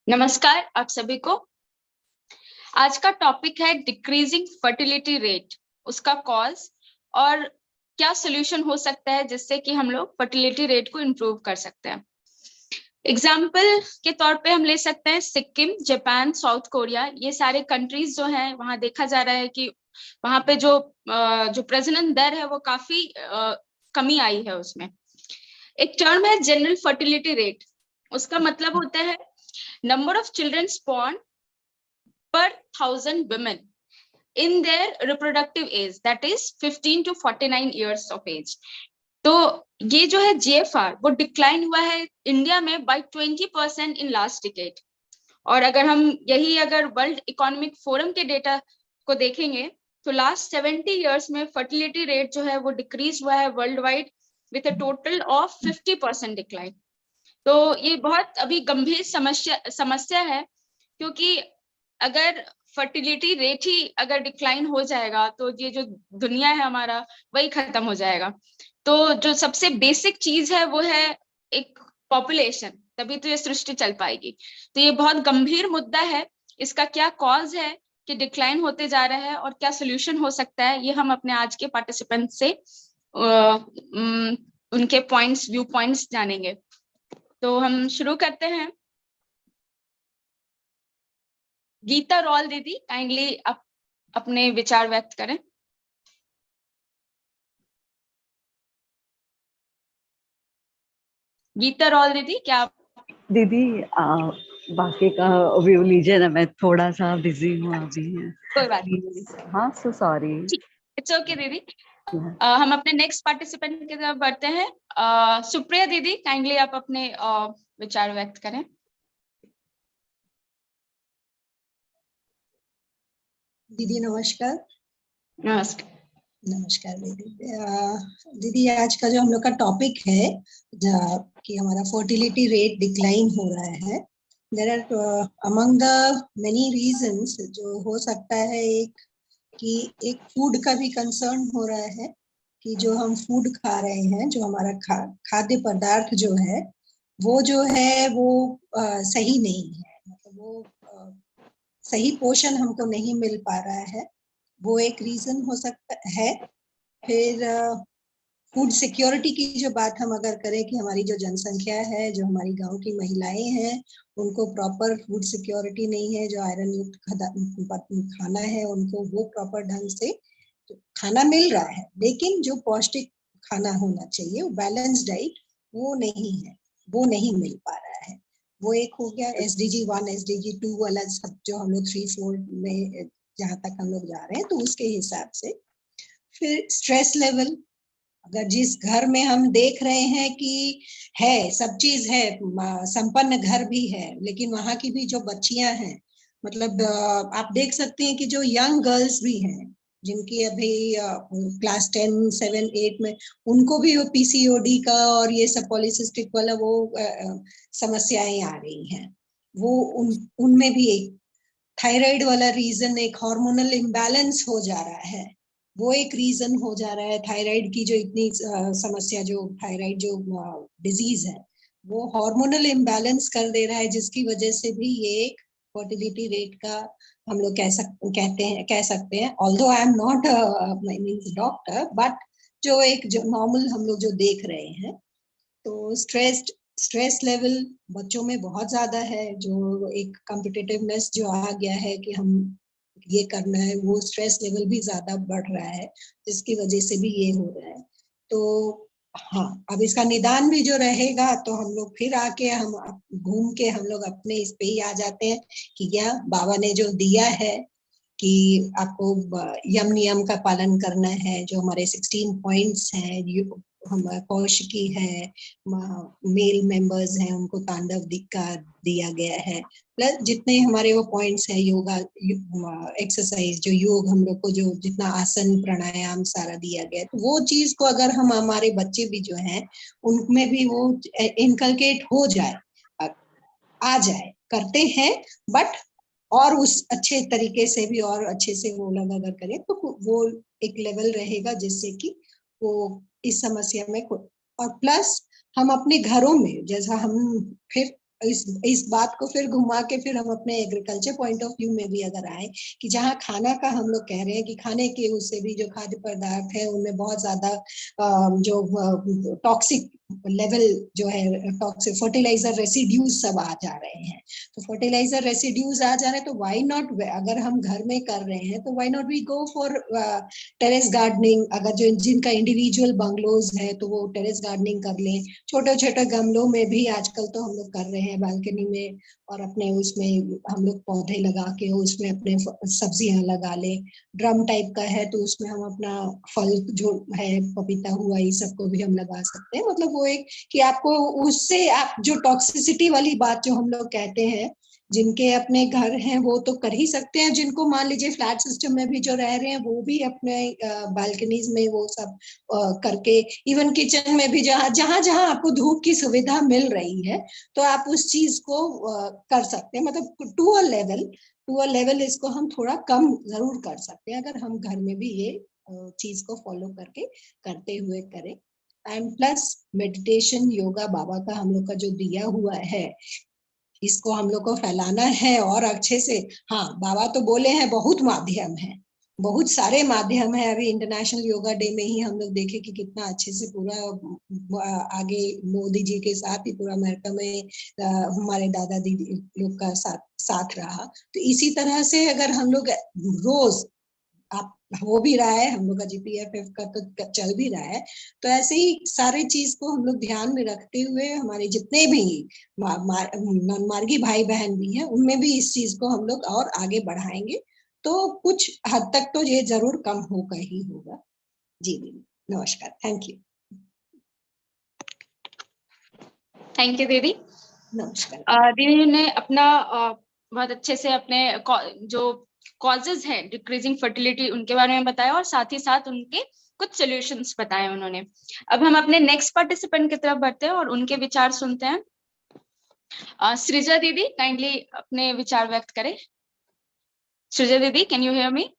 नमस्कार आप सभी को। आज का टॉपिक है डिक्रीजिंग फर्टिलिटी रेट, उसका कॉज और क्या सोल्यूशन हो सकता है जिससे कि हम लोग फर्टिलिटी रेट को इम्प्रूव कर सकते हैं। एग्जाम्पल के तौर पे हम ले सकते हैं सिक्किम, जापान, साउथ कोरिया। ये सारे कंट्रीज जो हैं वहाँ देखा जा रहा है कि वहाँ पे जो प्रजनन दर है वो काफी कमी आई है। उसमें एक टर्म है जनरल फर्टिलिटी रेट। उसका मतलब होता है number of children born per 1,000 women in their reproductive age, that is 15 to 49 years of age। तो ये जो है जीएफआर वो डिक्लाइन हुआ है इंडिया में बाय 20% इन लास्ट डिकेड। और अगर हम अगर वर्ल्ड इकोनॉमिक फोरम के डेटा को देखेंगे तो लास्ट 70 इयर्स में फर्टिलिटी रेट जो है वो डिक्रीज हुआ है world wide with a total of 50% decline. तो ये बहुत अभी गंभीर समस्या है, क्योंकि अगर फर्टिलिटी रेट ही अगर डिक्लाइन हो जाएगा तो ये जो दुनिया है हमारा वही खत्म हो जाएगा। तो जो सबसे बेसिक चीज है वो है एक पॉपुलेशन, तभी तो ये सृष्टि चल पाएगी। तो ये बहुत गंभीर मुद्दा है। इसका क्या कॉज है कि डिक्लाइन होते जा रहा है और क्या सोल्यूशन हो सकता है, ये हम अपने आज के पार्टिसिपेंट से उनके व्यू पॉइंट्स जानेंगे। तो हम शुरू करते हैं। गीता रॉल दीदी काइंडली अपने विचार व्यक्त करें। गीता रॉल दीदी, क्या आप? दीदी बाकी का व्यू लीजिए ना, मैं थोड़ा सा बिजी हूँ अभी। कोई बात नहीं। हाँ, सो सॉरी। इट्स ओके दीदी। हम अपने नेक्स्ट पार्टिसिपेंट की तरफ बढ़ते हैं। सुप्रिया दीदी काइंडली आप अपने विचार व्यक्त करें। दीदी नमस्कार। नमस्कार। नमस्कार दीदी। दीदी आज का जो हम लोग का टॉपिक है कि हमारा फर्टिलिटी रेट डिक्लाइन हो रहा है। There are among the many reasons जो हो सकता है एक फूड का भी कंसर्न हो रहा है कि जो हम फूड खा रहे हैं, जो हमारा खाद्य पदार्थ जो है वो सही नहीं है। मतलब वो सही पोषण हमको नहीं मिल पा रहा है, वो एक रीजन हो सकता है। फिर फूड सिक्योरिटी की जो बात हम अगर करें कि हमारी जो जनसंख्या है, जो हमारी गांव की महिलाएं हैं, उनको प्रॉपर फूड सिक्योरिटी नहीं है। जो आयरन युक्त खाना है उनको वो प्रॉपर ढंग से खाना मिल रहा है, लेकिन जो पौष्टिक खाना होना चाहिए, वो बैलेंस डाइट, वो नहीं है, वो नहीं मिल पा रहा है। वो एक हो गया SDG 1, SDG 2 वाला सब जो हम लोग 3-4 में जहाँ तक हम लोग जा रहे हैं, तो उसके हिसाब से। फिर स्ट्रेस लेवल, अगर जिस घर में हम देख रहे हैं कि है सब चीज है, संपन्न घर भी है, लेकिन वहां की भी जो बच्चियां हैं, मतलब आप देख सकते हैं कि जो यंग गर्ल्स भी हैं जिनकी अभी क्लास 10, 7, 8 में, उनको भी वो PCOD का और ये सब पॉलीसिस्टिक वाला वो समस्याएं आ रही हैं। वो उनमें भी एक थायराइड वाला रीजन, एक हार्मोनल इम्बैलेंस हो जा रहा है, वो एक रीजन हो जा रहा है। थायराइड की जो इतनी समस्या, जो थायराइड जो डिजीज है, वो हार्मोनल इम्बैलेंस कर दे रहा है, जिसकी वजह से भी ये एक फर्टिलिटी रेट का हम लोग कह सकते हैं। Although I am not means doctor, but जो नॉर्मल हम लोग जो देख रहे हैं, तो स्ट्रेस लेवल बच्चों में बहुत ज्यादा है। जो एक कॉम्पिटिटिवनेस जो आ गया है कि हम ये करना है, वो स्ट्रेस लेवल भी ज्यादा बढ़ रहा है, जिसकी वजह से भी ये हो रहा है। तो हाँ, अब इसका निदान भी जो रहेगा, तो हम लोग फिर आके हम घूम के हम लोग अपने इस पे ही आ जाते हैं कि क्या बाबा ने जो दिया है कि आपको यम नियम का पालन करना है, जो हमारे 16 पॉइंट्स हैं, हमारा कौशिकी है, मेल मेंबर्स हैं, उनको तांडव का दिया गया है, प्लस जितने हमारे वो पॉइंट्स हैं, योगा एक्सरसाइज, जो योग हम लोग को जो जितना आसन प्राणायाम सारा दिया गया है, तो वो चीज को अगर हम हमारे बच्चे भी जो हैं उनमें भी वो इनकलकेट हो जाए, आ जाए, करते हैं, बट और उस अच्छे तरीके से भी और अच्छे से वो लोग अगर करें तो वो एक लेवल रहेगा जिससे कि वो इस समस्या में और प्लस हम अपने घरों में, जैसा हम फिर इस बात को फिर घुमा के फिर हम अपने एग्रीकल्चर पॉइंट ऑफ व्यू में भी अगर आए कि जहाँ खाना का हम लोग कह रहे हैं कि खाने के उससे भी जो खाद्य पदार्थ है उनमें बहुत ज्यादा जो टॉक्सिक लेवल जो है टॉक्सिक फर्टिलाइजर रेसिड्यूज सब आ जा रहे हैं। तो फर्टिलाइजर रेसिड्यूज आ जा रहे हैं तो व्हाई नॉट, अगर हम घर में कर रहे हैं तो why not we go for terrace gardening. अगर जो जिनका इंडिविजुअल बंगलोज है तो वो टेरेस गार्डनिंग कर लें। छोटे छोटे गमलों में भी आजकल तो हम लोग कर रहे हैं बालकनी में, और अपने उसमें हम लोग पौधे लगा के उसमें अपने सब्जियां लगा ले। ड्रम टाइप का है तो उसमें हम अपना फल जो है पपीता हुआ ये सबको भी हम लगा सकते हैं। मतलब वो एक कि आपको उससे आप जो टॉक्सिसिटी वाली बात जो हम लोग कहते हैं, जिनके अपने घर हैं वो तो कर ही सकते हैं, जिनको मान लीजिए फ्लैट सिस्टम में भी जो रह रहे हैं वो भी अपने बालकनीज में वो सब करके, इवन किचन में भी जहां जहां जहां आपको धूप की सुविधा मिल रही है तो आप उस चीज को कर सकते हैं। मतलब टू अ लेवल इसको हम थोड़ा कम जरूर कर सकते हैं अगर हम घर में भी ये चीज को फॉलो करके करते हुए करें। एंड प्लस मेडिटेशन योगा बाबा का हम लोग का जो दिया हुआ है इसको हम लोग को फैलाना है और अच्छे से। हाँ, बाबा तो बोले हैं बहुत माध्यम है, बहुत सारे माध्यम है। अभी इंटरनेशनल योगा डे में ही हम लोग देखे कि कितना अच्छे से पूरा आगे मोदी जी के साथ ही पूरा अमेरिका में हमारे दादा दीदी लोग का साथ रहा। तो इसी तरह से अगर हम लोग रोज आप हो भी रहा है, हम लोग का जीपीएफएफ का तो चल भी रहा है, तो ऐसे ही सारे चीज को हम लोग ध्यान में रखते हुए हमारे जितने भी मार्गी भाई बहन भी हैं उनमें भी इस चीज को हम लोग और आगे बढ़ाएंगे तो कुछ हद तक तो ये जरूर कम होगा ही होगा। जी दीदी, नमस्कार, थैंक यू। थैंक यू दीदी। नमस्कार। दीदी ने अपना बहुत अच्छे से अपने जो कॉजेज हैं डिक्रीजिंग फर्टिलिटी उनके बारे में बताया और साथ ही साथ उनके कुछ सॉल्यूशंस बताए उन्होंने। अब हम अपने नेक्स्ट पार्टिसिपेंट की तरफ बढ़ते हैं और उनके विचार सुनते हैं। सृजा दीदी काइंडली अपने विचार व्यक्त करें। सृजा दीदी, can you hear me?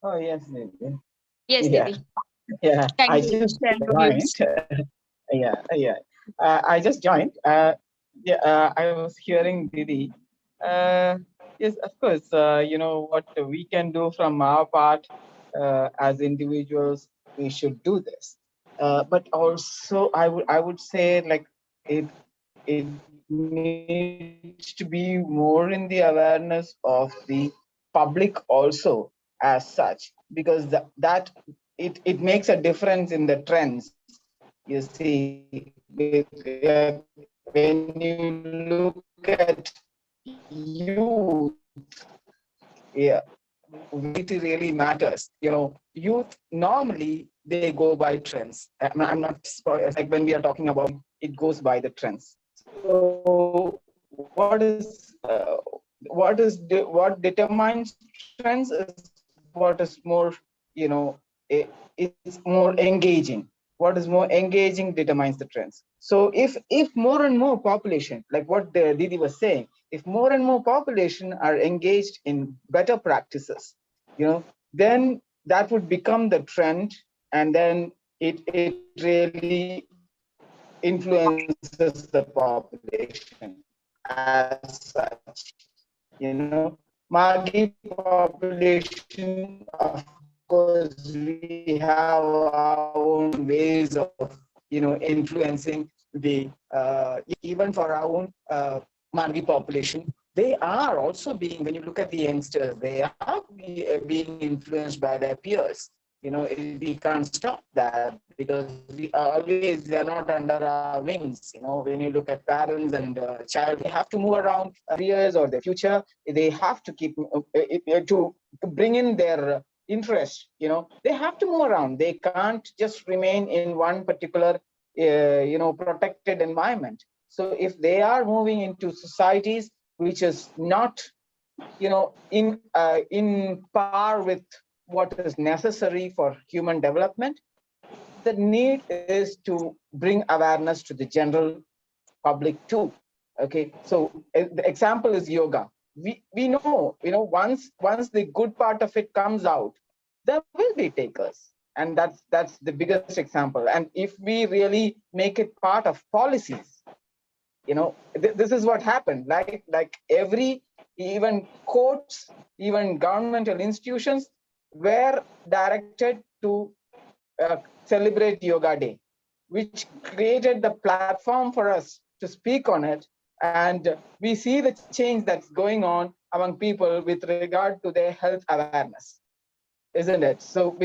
Oh, yes, Nidhi. Yes Yeah, दीदी, yeah. I kindly just share your joined. Views. Yeah. I just joined. Yeah, I was hearing Didi. Yes, of course. You know what we can do from our part as individuals. We should do this. But also, I would say like it needs to be more in the awareness of the public also as such, because that it makes a difference in the trends. You see, when you look at youth, yeah, it really matters. You know, youth normally they go by trends. I'm not like when we are talking about it goes by the trends. So what determines trends is what is more, you know, it's more engaging. What is more engaging determines the trends. So if more and more population, like what the Didi was saying, if more and more population are engaged in better practices, you know, then that would become the trend, and then it really influences the population as such. You know, Magi population, of course, we have our own ways of, you know, influencing the, even for our own Magi population. They are also being, when you look at the youngsters, they are being influenced by their peers. You know, we can't stop that because we always, they're not under our wings. You know, when you look at parents and child, they have to move around careers or their future. They have to keep to bring in their interest. You know, they have to move around. They can't just remain in one particular you know, protected environment. So if they are moving into societies which is not, you know, in par with what is necessary for human development, the need is to bring awareness to the general public too. Okay, so the example is yoga. We know, you know, once the good part of it comes out, there will be takers. And that's the biggest example. And if we really make it part of policies, this is what happened. Like every, even courts, even governmental institutions were directed to celebrate Yoga Day, which created the platform for us to speak on it. And we see the change that's going on among people with regard to their health awareness, isn't it? So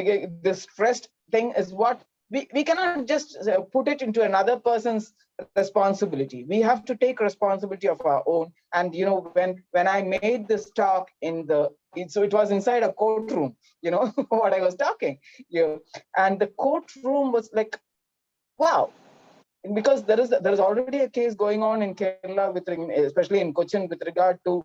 this stressed thing is what we cannot just put it into another person's responsibility. We have to take responsibility of our own. And when I made this talk so it was inside a courtroom, what I was talking, and the courtroom was like, wow, because there is already a case going on in Kerala, especially in Cochin, with regard to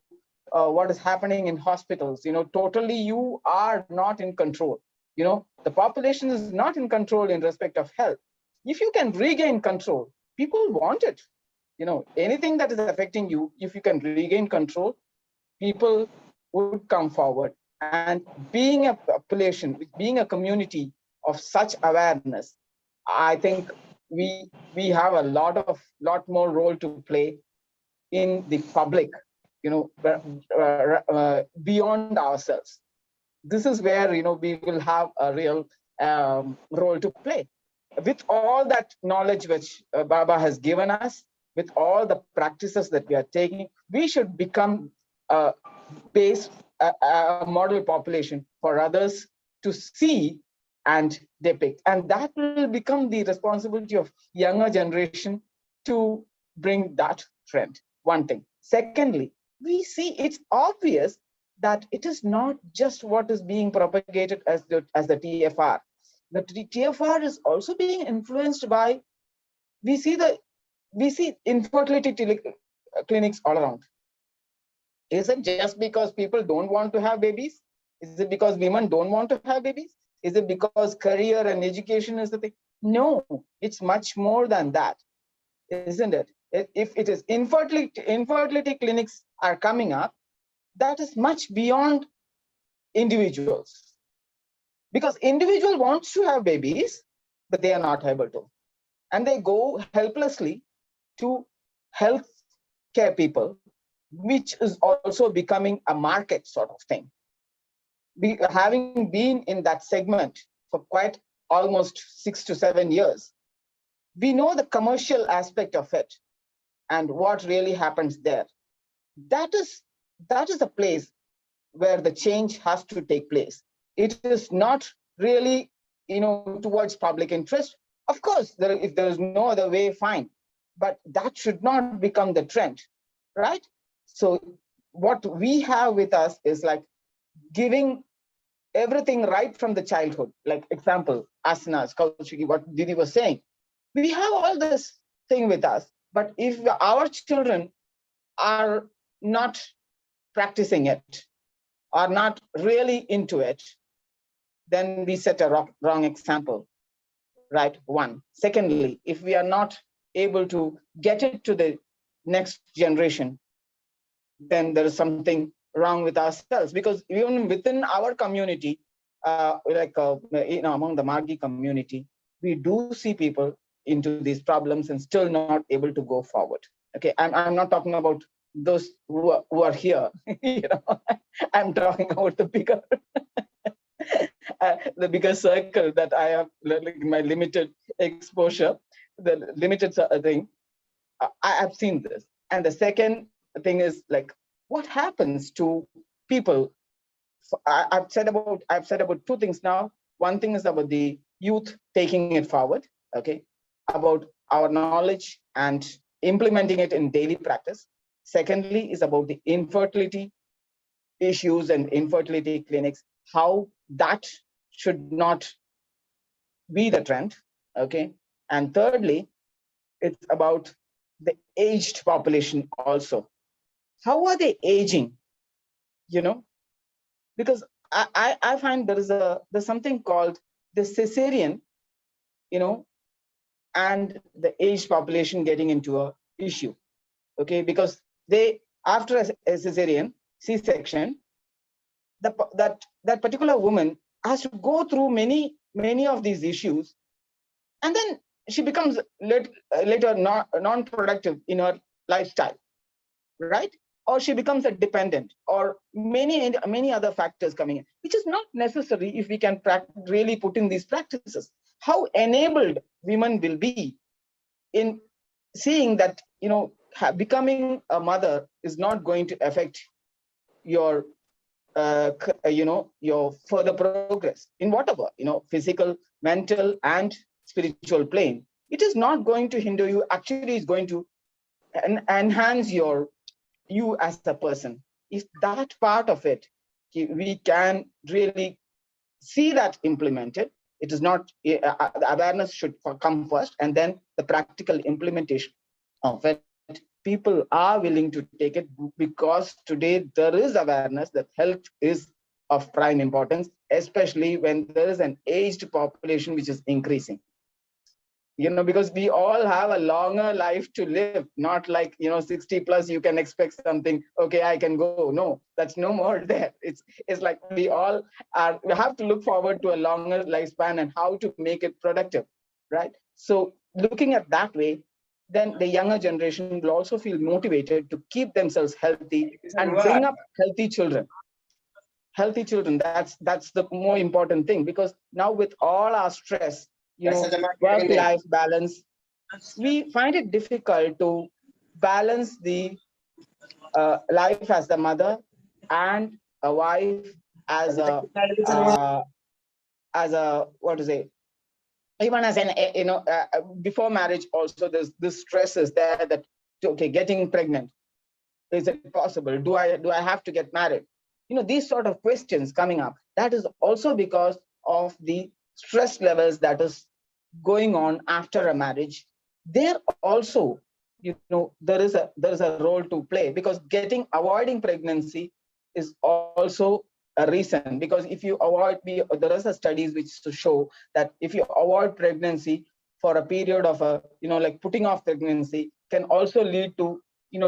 what is happening in hospitals. Totally you are not in control. The population is not in control in respect of health. If you can regain control, people want it. Anything that is affecting you, if you can regain control, people would come forward. And being a population, being a community of such awareness, I think we have a lot more role to play in the public, beyond ourselves. This is where we will have a real role to play. With all that knowledge which Baba has given us, with all the practices that we are taking, we should become a model population for others to see and depict. And that will become the responsibility of younger generation to bring that trend. One thing. Secondly, we see it's obvious that it is not just what is being propagated as the TFR. The TFR is also being influenced by, we see infertility clinics all around. Is it just because people don't want to have babies? Is it because women don't want to have babies? Is it because career and education is the thing? No, it's much more than that, isn't it? If it is infertility clinics are coming up, that is much beyond individuals. Because individual wants to have babies, but they are not able to. And they go helplessly to health care people, which is also becoming a market sort of thing. Having been in that segment for quite almost 6 to 7 years, we know the commercial aspect of it and what really happens there. That is a place where the change has to take place. It is not really, towards public interest. Of course, if there is no other way, fine. But that should not become the trend, right? So what we have with us is like giving everything right from the childhood. Like example, asanas, Kaushiki, what Didi was saying. We have all this thing with us, but if our children are not practicing it, are not really into it, then we set a wrong example, right? One. Secondly, if we are not able to get it to the next generation, then there is something wrong with ourselves. Because even within our community, among the Margi community, we do see people into these problems and still not able to go forward. Okay, I'm not talking about those who are here. I'm talking about the bigger the bigger circle that I have, like my limited exposure, the limited thing. I have seen this. And the second thing is like, what happens to people? So I've said about two things now. One thing is about the youth taking it forward, okay, about our knowledge and implementing it in daily practice. Secondly is about the infertility issues and infertility clinics, how that should not be the trend, okay. And thirdly, it's about the aged population also. How are they aging? Because I find there's something called the cesarean, and the aged population getting into a issue, okay, because they, after a cesarean C-section, that particular woman has to go through many many of these issues, and then she becomes later non-productive in her lifestyle, right? Or she becomes a dependent, or many other factors coming in, which is not necessary if we can really put in these practices. How enabled women will be in seeing that, becoming a mother is not going to affect your your further progress in whatever, physical, mental, and spiritual plane. It is not going to hinder you. Actually, it's going to enhance you as a person. If that part of it, we can really see that implemented. It is not, the awareness should come first, and then the practical implementation of it. People are willing to take it because today there is awareness that health is of prime importance, especially when there is an aged population which is increasing. Because we all have a longer life to live, not like, 60 plus, you can expect something, okay, I can go. No, that's no more there. It's like we have to look forward to a longer lifespan and how to make it productive, right? So looking at that way, then the younger generation will also feel motivated to keep themselves healthy and bring up healthy children. Healthy children, that's the more important thing, because now with all our stress, work-life balance, we find it difficult to balance the life as the mother and a wife as a what to say, even as an before marriage also, there's this stress is there that, okay, getting pregnant, is it possible? Do I have to get married? These sort of questions coming up. That is also because of the stress levels that is going on after a marriage. There also, there is a role to play, because avoiding pregnancy is also a reason. Because if you there are studies which to show that if you avoid pregnancy for a period of like putting off pregnancy, can also lead to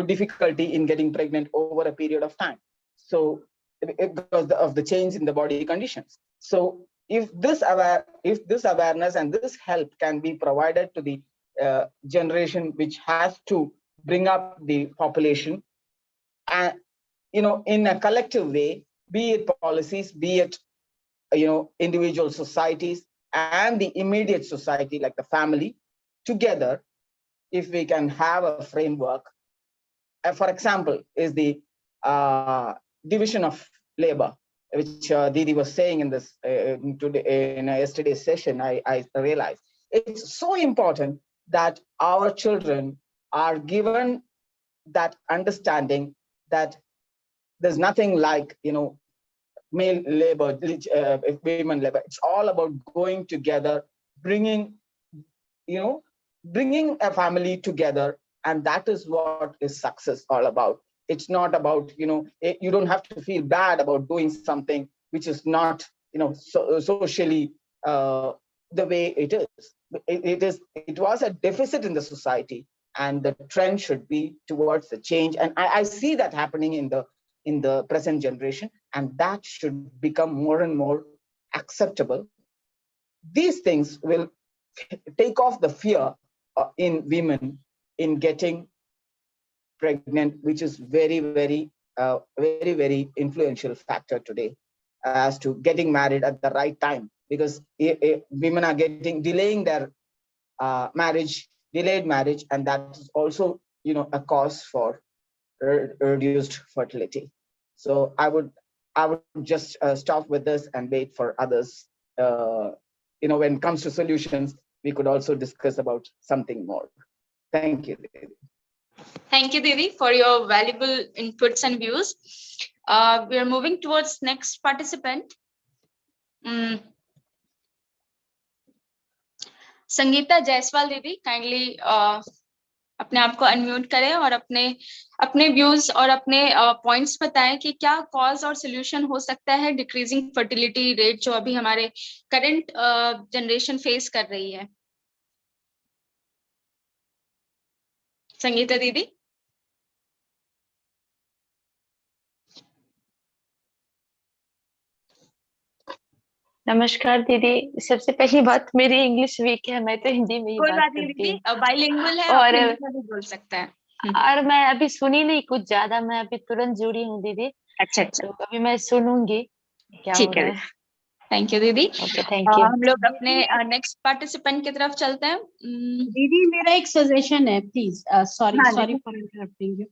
difficulty in getting pregnant over a period of time. So because of the change in the body conditions. So if this awareness and this help can be provided to the generation which has to bring up the population, and in a collective way, be it policies, be it individual societies, and the immediate society like the family together, if we can have a framework, for example, is the division of labor, which Didi was saying in this in yesterday's session. I realized it's so important that our children are given that understanding that there's nothing like male labor, women labor. It's all about going together, bringing a family together, and that is what is success all about. It's not about you don't have to feel bad about doing something which is not socially the way it is. It was a deficit in the society, and the trend should be towards the change. And I see that happening in the present generation, and that should become more and more acceptable. These things will take off the fear in women in getting pregnant, which is very, very, very influential factor today as to getting married at the right time, because women are delaying their delayed marriage, and that is also a cause for reduced fertility. So I would just stop with this and wait for others. When it comes to solutions, we could also discuss about something more. Thank you. Thank you, Didi, for your valuable inputs and views. We are moving towards next participant. Sangeeta Jaiswal दीदी, kindly अपने आप को unmute करें और अपने views और अपने points बताएं कि क्या कॉज और सॉल्यूशन हो सकता है डिक्रीजिंग फर्टिलिटी रेट जो अभी हमारे करंट जनरेशन फेस कर रही है. संगीता दीदी. नमस्कार दीदी। सबसे पहली बात, मेरी इंग्लिश वीक है, मैं तो हिंदी में ही कोई बात बात नहीं करती दीदी, हूँ। बाइलिंगुअल है, आप और हिंदी में भी बोल सकते हैं। और मैं अभी सुनी नहीं कुछ ज्यादा, मैं अभी तुरंत जुड़ी हूँ दीदी, अच्छा अच्छा, तो अभी मैं सुनूंगी क्या हो ठीक है रहा दीदी, है। थैंक यू दीदी। Okay, thank you. हम लोग अपने दीदी नेक्स्ट पार्टिसिपेंट की तरफ चलते हैं। दीदी मेरा एक सजेशन है, प्लीज सॉरी हाँ सॉरी दीदी, फॉर इंटरप्टिंग यू।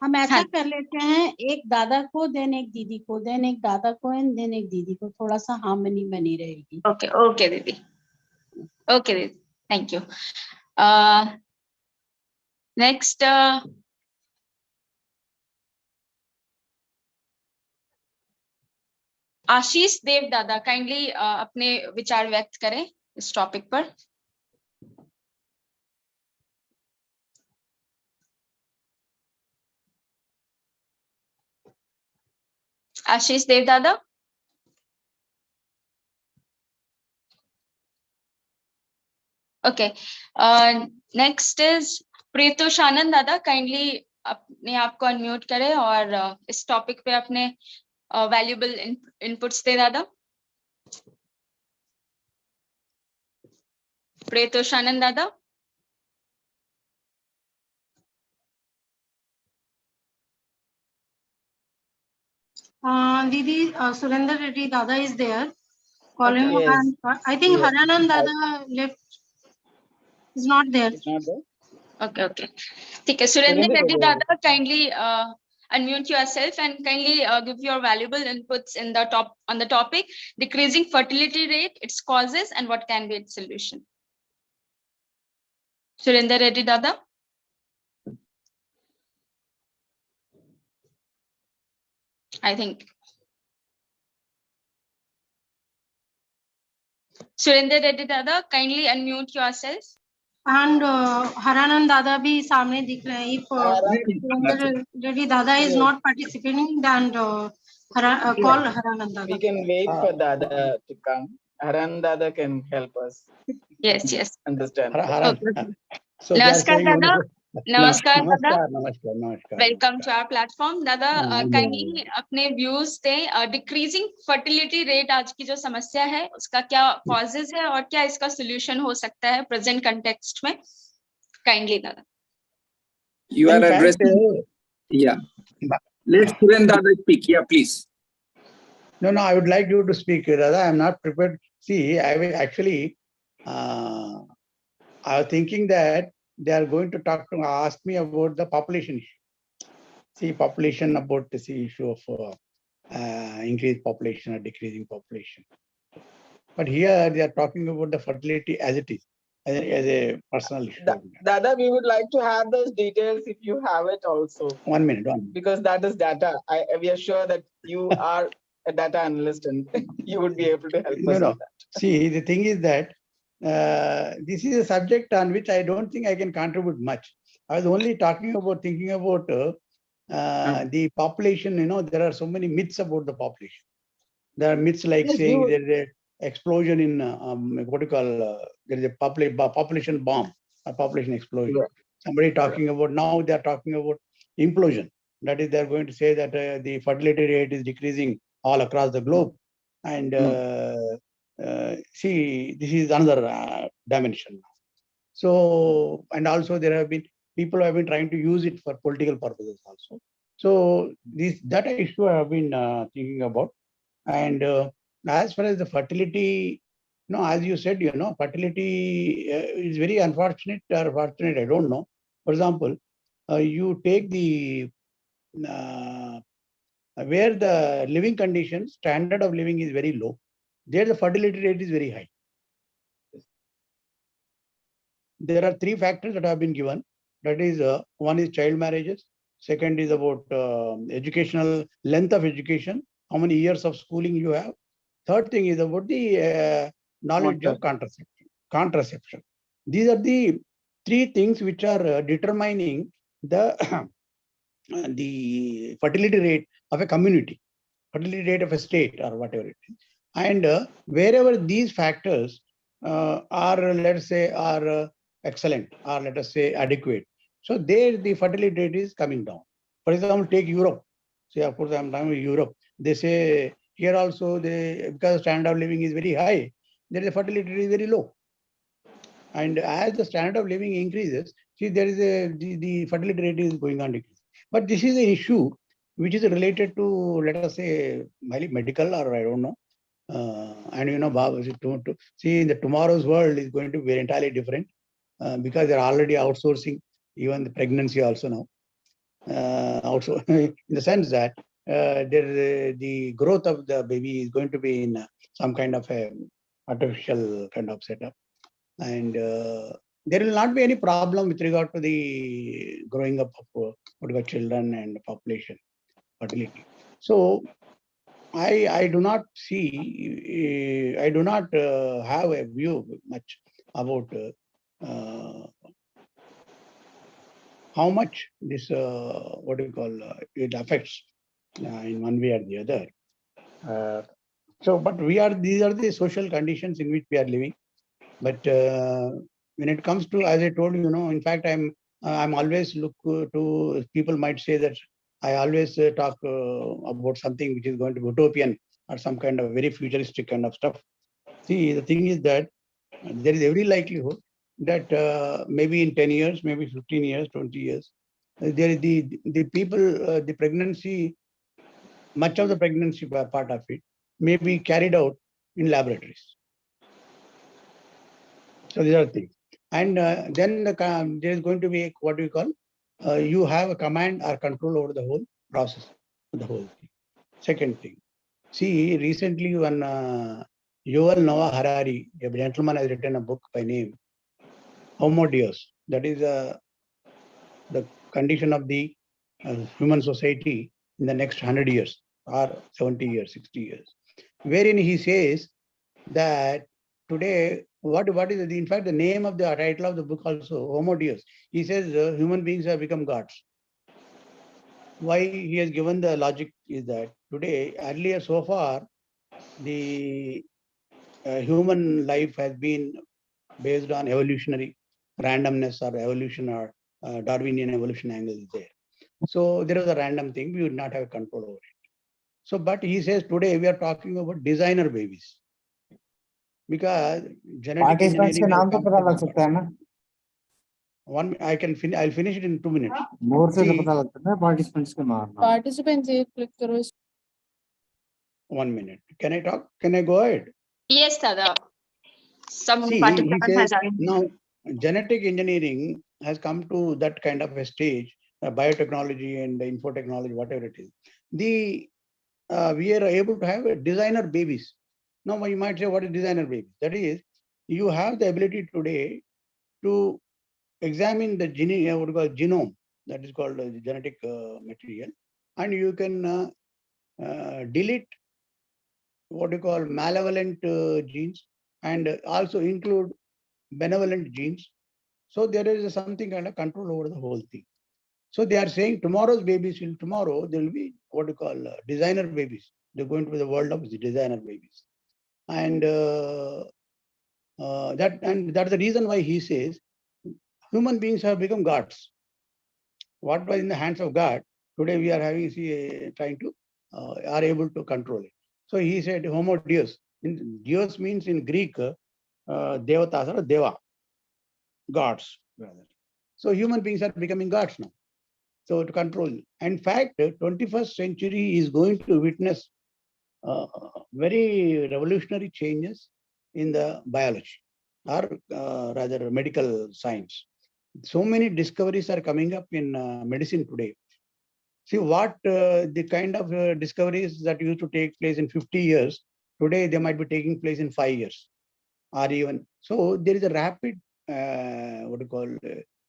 हम ऐसा हाँ कर लेते हैं, एक दादा को देन एक दीदी को, देन एक दादा को एंड देन एक दीदी को, थोड़ा सा हार्मनी बनी रहेगी। ओके ओके दीदी, ओके दीदी, थैंक यू। नेक्स्ट आशीष देव दादा, काइंडली अपने विचार व्यक्त करें इस टॉपिक पर। आशीष देव दादा। ओके, नेक्स्ट इज प्रीतोषानंद दादा, काइंडली अपने आप को अनम्यूट करें और इस टॉपिक पे अपने वैल्यूएबल इनपुट्स दे दादा। प्रीतोषानंद दादा। दीदी सुरेंद्र रेड्डी दादा is there, call him, Yes. and I think Yes. Haranand dada left, is not there. It's not there. Okay okay, ठीक है। Surendra Surendra Reddy Reddy. दादा, kindly unmute yourself and kindly give your valuable inputs in the on the topic decreasing fertility rate, its causes and what can be its solution. Surendra Reddy Dada. I think Surendra Reddy Dada, kindly unmute yourself. And Haranand dada भी सामने दिख रहे हैं. If Surendra Reddy dada is not participating, then call Haranand dada. We can wait for Dada to come. Haran Dada can help us. Yes, yes. Understand. Okay. So they are Namaskar saying only Dada. Namaskar Dada. Namaskar. Welcome to our platform. Dada, yeah. kindly अपने views दें. Decreasing fertility rate आज की जो समस्या है, उसका क्या causes है और क्या इसका solution हो सकता है present context में? Kindly Dada. You are addressing. Yeah. Let Surendra speak. Yeah, please. No, I would like you to speak, Radha. I am not prepared. See, I will actually, I was thinking that they are going to ask me about the population issue. See, population, about the issue of increased population or decreasing population. But here they are talking about the fertility as it is, as a personal issue. Dada, we would like to have those details if you have it also. 1 minute. Because that is data. We are sure that you are a data analyst and you would be able to help us with that. See, the thing is that this is a subject on which I don't think I can contribute much. I was only thinking about the population. There are so many myths about the population. There are myths like saying there is an explosion in what do you call, there is a population bomb, a population explosion. Yeah. Somebody talking about, now they are talking about implosion. That is, they are going to say that the fertility rate is decreasing all across the globe. And see, this is another dimension. So, and also there have been people who have been trying to use it for political purposes also. So that issue I have been thinking about. And as far as the fertility, as you said, fertility is very unfortunate or fortunate, I don't know. For example, you take the where the living conditions, standard of living is very low, there the fertility rate is very high. There are 3 factors that have been given. That is, one is child marriages. Second is about educational length of education, how many years of schooling you have. Third thing is about the knowledge of contraception. These are the 3 things which are determining the the fertility rate of a community, fertility rate of a state or whatever it is. And wherever these factors are, let's say, are excellent or let us say adequate, so there the fertility rate is coming down. For example, take Europe. Say, of course, I'm talking about Europe. They say Here also, because the standard of living is very high, there is a fertility rate is very low. And as the standard of living increases, see, there is the fertility rate is going on decrease. But this is an issue which is related to, let us say, medical, or I don't know. And you know, see, in the tomorrow's world is going to be entirely different, because they're already outsourcing even the pregnancy also now. Also, in the sense that the growth of the baby is going to be in some kind of a artificial kind of setup. And there will not be any problem with regard to the growing up of whatever children and population fertility. So I do not see, I do not have a view much about how much this, what do you call, it affects in one way or the other. But these are the social conditions in which we are living. But when it comes to, as I told you, in fact, I'm always look to, people might say that I always talk about something which is going to be utopian or some kind of very futuristic kind of stuff. See, the thing is that there is every likelihood that maybe in 10 years, maybe 15 years, 20 years, there is the people, the pregnancy, much of the pregnancy part of it may be carried out in laboratories. So these are things. And then there is going to be what we call, you have a command or control over the whole process, the whole thing. Second thing, see, recently when Yuval Noah Harari, a gentleman, has written a book by name Homo Deus. That is the condition of the human society in the next 100 years or 70 years, 60 years, wherein he says that today, what is in fact the name of the title of the book also, Homo Deus. He says human beings have become gods. Why he has given the logic is that today, earlier so far, the human life has been based on evolutionary randomness or evolution or Darwinian evolution angle is there. So there is a random thing, we would not have control over it. So, but he says today we are talking about designer babies. Because genetic engineering has come to one, I'll finish it in 2 minutes. See, Participants click करो. 1 minute. Can I talk? Can I go ahead? Yes, Dada. Some See, he participants says has now genetic engineering has come to that kind of a stage, biotechnology and infotechnology, whatever it is. We are able to have designer babies. Now you might say, what is designer baby? That is, you have the ability today to examine the genome, that is called the genetic material, and you can delete what you call malevolent genes and also include benevolent genes. So there is something kind of control over the whole thing. So they are saying tomorrow's babies tomorrow there will be what you call designer babies. They're going to be the world of the designer babies. And that's the reason why he says human beings have become gods. What was in the hands of God, today we are having, trying to, are able to control it. So he said Homo Deus. Deus means in Greek, Devatas or Deva, gods rather. So human beings are becoming gods now. So to control. In fact, 21st century is going to witness very revolutionary changes in the biology or rather medical science. So many discoveries are coming up in medicine today. See what the kind of discoveries that used to take place in 50 years, today they might be taking place in 5 years or even. So there is a rapid,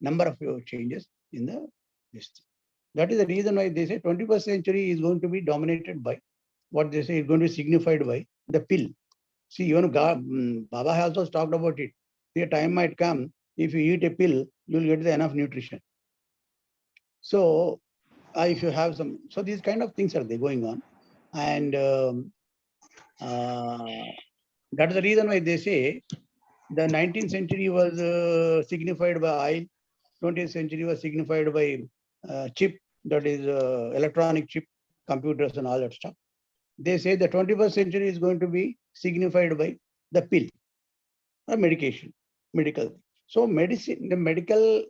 number of changes in the list. That is the reason why they say 21st century is going to be dominated by what they say is going to be signified by the pill. See, even Baba has also talked about it. The time might come, if you eat a pill, you'll get enough nutrition. So if you have some, so these kind of things are they going on. And that's the reason why they say the 19th century was signified by oil, 20th century was signified by chip, that is electronic chip, computers and all that stuff. They say the 21st century is going to be signified by the pill or medication, medical. So medicine, the medical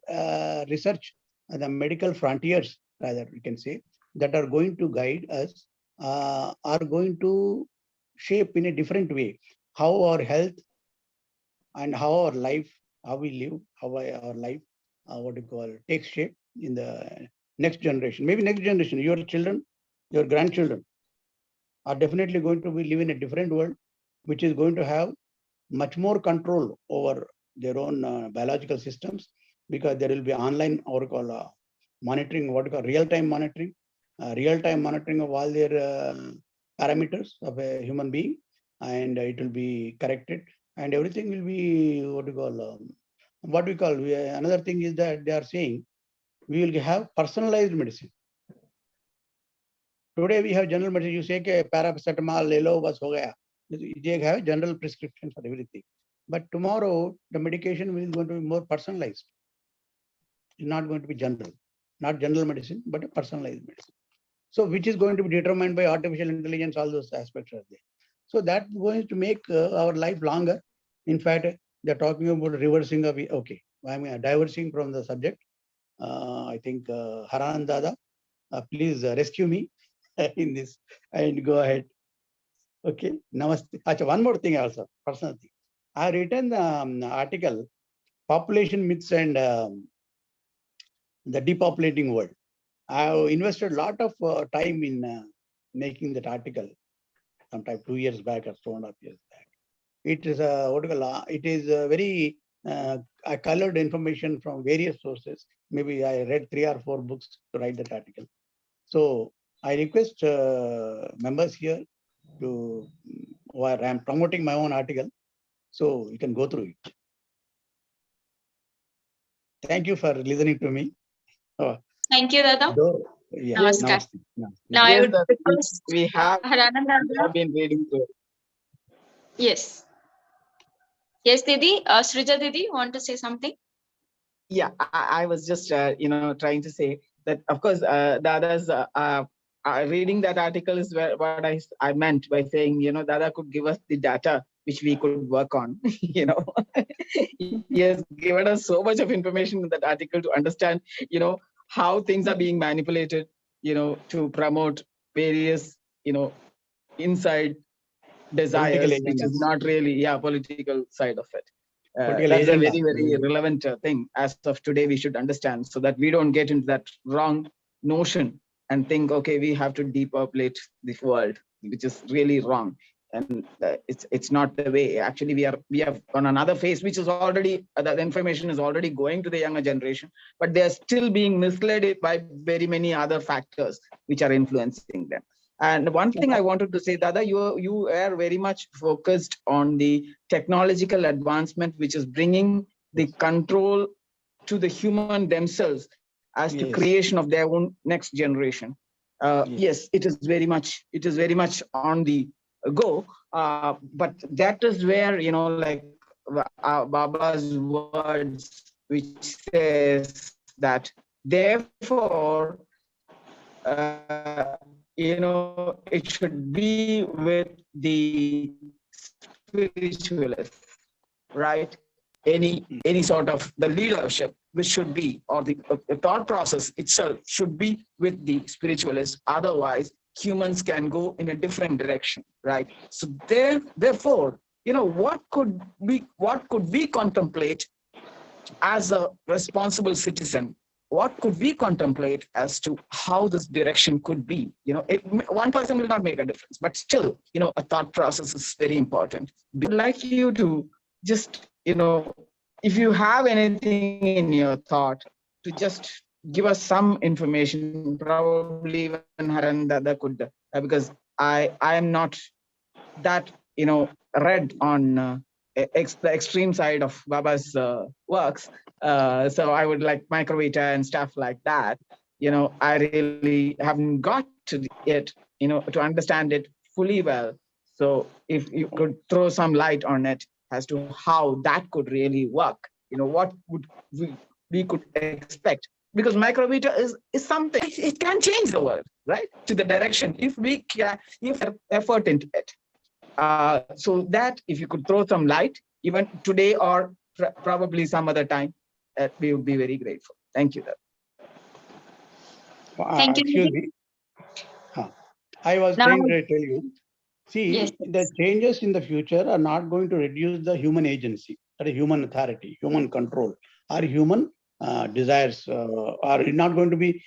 research, the medical frontiers, rather we can say, that are going to guide us, are going to shape in a different way how our health and how our life, how we live, how our life, what you call, takes shape in the next generation. Maybe next generation, your children, your grandchildren are definitely going to be living in a different world, which is going to have much more control over their own biological systems, because there will be online or call monitoring, what you call real-time monitoring, real-time monitoring of all their parameters of a human being, and it will be corrected, and everything will be what we call. Another thing is that they are saying we will have personalized medicine. Today we have general medicine. You say ke paracetamol le lo, bas ho gaya. They have general prescription for everything. But tomorrow the medication is going to be more personalized. It's not going to be general, not general medicine, but a personalized medicine. So which is going to be determined by artificial intelligence, all those aspects are there. So that's going to make our life longer. In fact, they're talking about reversing of, okay, I'm diverging from the subject. I think Haran Dada, please rescue me in this and go ahead. Okay, namaste. Achha, one more thing also, personal thing. I have written the article, Population Myths and the Depopulating World. I have invested a lot of time in making that article, sometime 2 years back or 2.5 years back. It is it is very I colored information from various sources. Maybe I read 3 or 4 books to write that article. So I request members here to, where I am promoting my own article, so you can go through it. Thank you for listening to me. Thank you, Dada. Yeah, Namaskar. namaste. Now I Yes, would that request we have Haranand been reading through. Yes. Yes, Didi. Srija Didi, want to say something? Yeah, I was just trying to say that, of course, Dada's reading that article is what I meant by saying, Dada could give us the data which we could work on. He has given us so much of information in that article to understand, how things are being manipulated, to promote various, inside desires, which is not really, political side of it. That's a very, very relevant thing as of today we should understand, so that we don't get into that wrong notion and think, okay, we have to depopulate this world, which is really wrong. And it's not the way. Actually, we have on another phase, which is already, the information is already going to the younger generation, but they are still being misled by very many other factors which are influencing them. And one thing I wanted to say, Dada, you are very much focused on the technological advancement, which is bringing the control to the human themselves as to creation of their own next generation. Yes, it is very much on the go. But that is where, like Baba's words, which says that therefore, it should be with the spiritualists, right? Any sort of the leadership, which should be, or the thought process itself should be with the spiritualists. Otherwise, humans can go in a different direction, right? So therefore, what could we contemplate as a responsible citizen? What could we contemplate as to how this direction could be? One person will not make a difference, but still, a thought process is very important. I'd like you to just, if you have anything in your thought, to just give us some information, probably even Haran Dada could, because I am not that, read on the extreme side of Baba's works. So I would like microvita and stuff like that. I really haven't got to it, to understand it fully well. So if you could throw some light on it as to how that could really work, what would we could expect because micrometer is something, it can change the world, right, to the direction if we can, if effort into it. So that if you could throw some light, even today or probably some other time, we would be very grateful. Thank you. Thank you. Excuse me. I was trying to tell you, see, yes. the changes in the future are not going to reduce the human agency, that is human authority, human control, or human desires, are not going to be,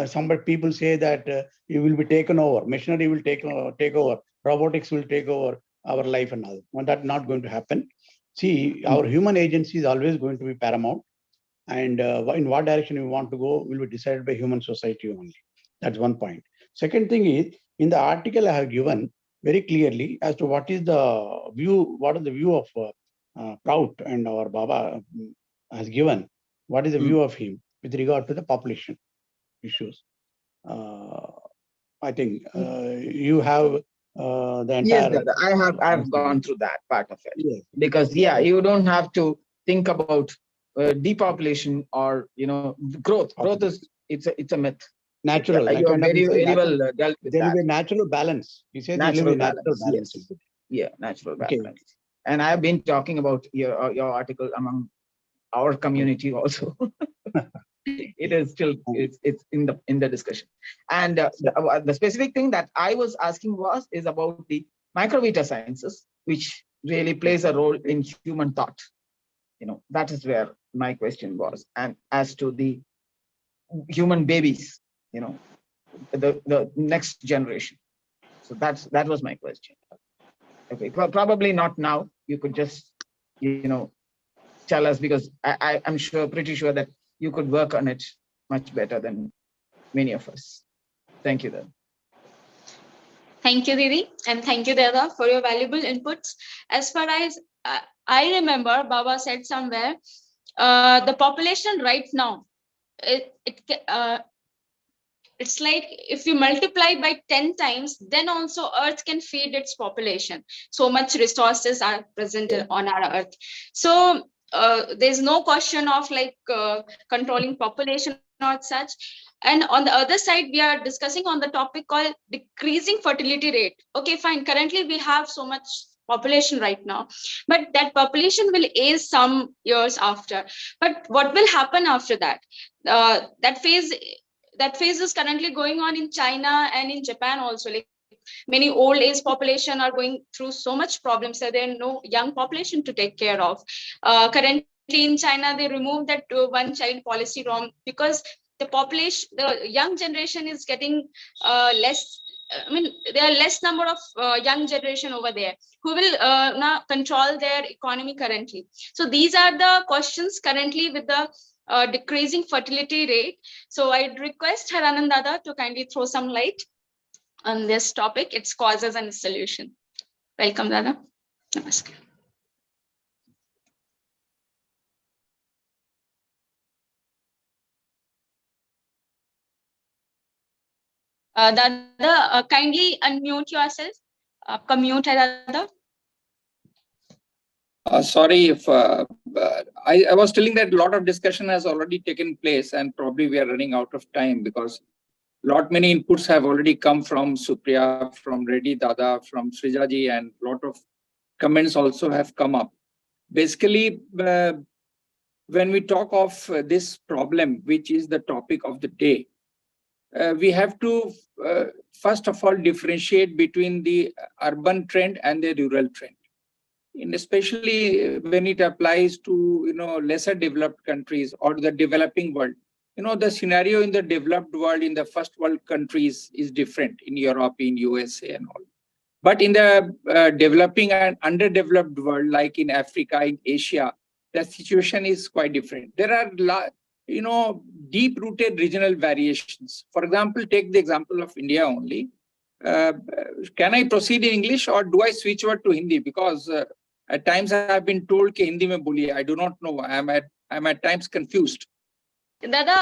some people say that you will be taken over, machinery will take over, robotics will take over our life and all. Well, that's not going to happen. See, our human agency is always going to be paramount, and in what direction we want to go will be decided by human society only. That's one point. Second thing is, in the article I have given very clearly as to what is the view, what is the view of Prout and our Baba has given, what is the view of him with regard to the population issues. I think you have the entire... Yes, I have gone through that part of it. Yes. Because you don't have to think about depopulation or growth. Growth is it's a myth. Natural. You are very well dealt with that. There will be a natural balance. He said natural balance. Yes. Yeah, natural balance. Okay. And I have been talking about your article among our community also. It is still it's in the discussion. And the specific thing that I was asking is about the micrometer sciences, which really plays a role in human thought. That is where my question was. And as to the human babies, the next generation. So that was my question. Okay, probably not now. You could just tell us, because I'm pretty sure that you could work on it much better than many of us. Thank you, Dada. Thank you, Didi, and thank you, Dada, for your valuable inputs. As far as I remember, Baba said somewhere, the population right now, it's like if you multiply by 10 times, then also Earth can feed its population. So much resources are present on our Earth. So there's no question of controlling population or such. And on the other side, we are discussing on the topic called decreasing fertility rate. Okay, fine. Currently, we have so much population right now, but that population will age some years after. But what will happen after that? That phase is currently going on in China and in Japan also. Like many old age population are going through so much problems that there are no young population to take care of. Currently in China, they removed that one child policy because the young generation is getting less. I mean, there are less number of young generation over there who will now control their economy currently. So these are the questions currently with the decreasing fertility rate. So I'd request Haranand Dada to kindly throw some light on this topic, its causes and solution. Welcome, Dada. Namaskar. Dada, kindly unmute yourself. Aapka mute hai, Dada. Sorry if I was telling that a lot of discussion has already taken place, and probably we are running out of time because many inputs have already come from Supriya, from Reddy Dada, from Srijaji, and a lot of comments also have come up. Basically, when we talk of this problem, which is the topic of the day, we have to first of all differentiate between the urban trend and the rural trend. And especially when it applies to lesser developed countries or the developing world. The scenario in the developed world, in the first world countries, is different in Europe, in USA and all. But in the developing and underdeveloped world, like in Africa, in Asia, the situation is quite different. There are deep-rooted regional variations. For example, take the example of India only. Can I proceed in English or do I switch over to Hindi? Because at times I have been told कि हिंदी में बोलिए. I do not know. I'm at times confused. दादा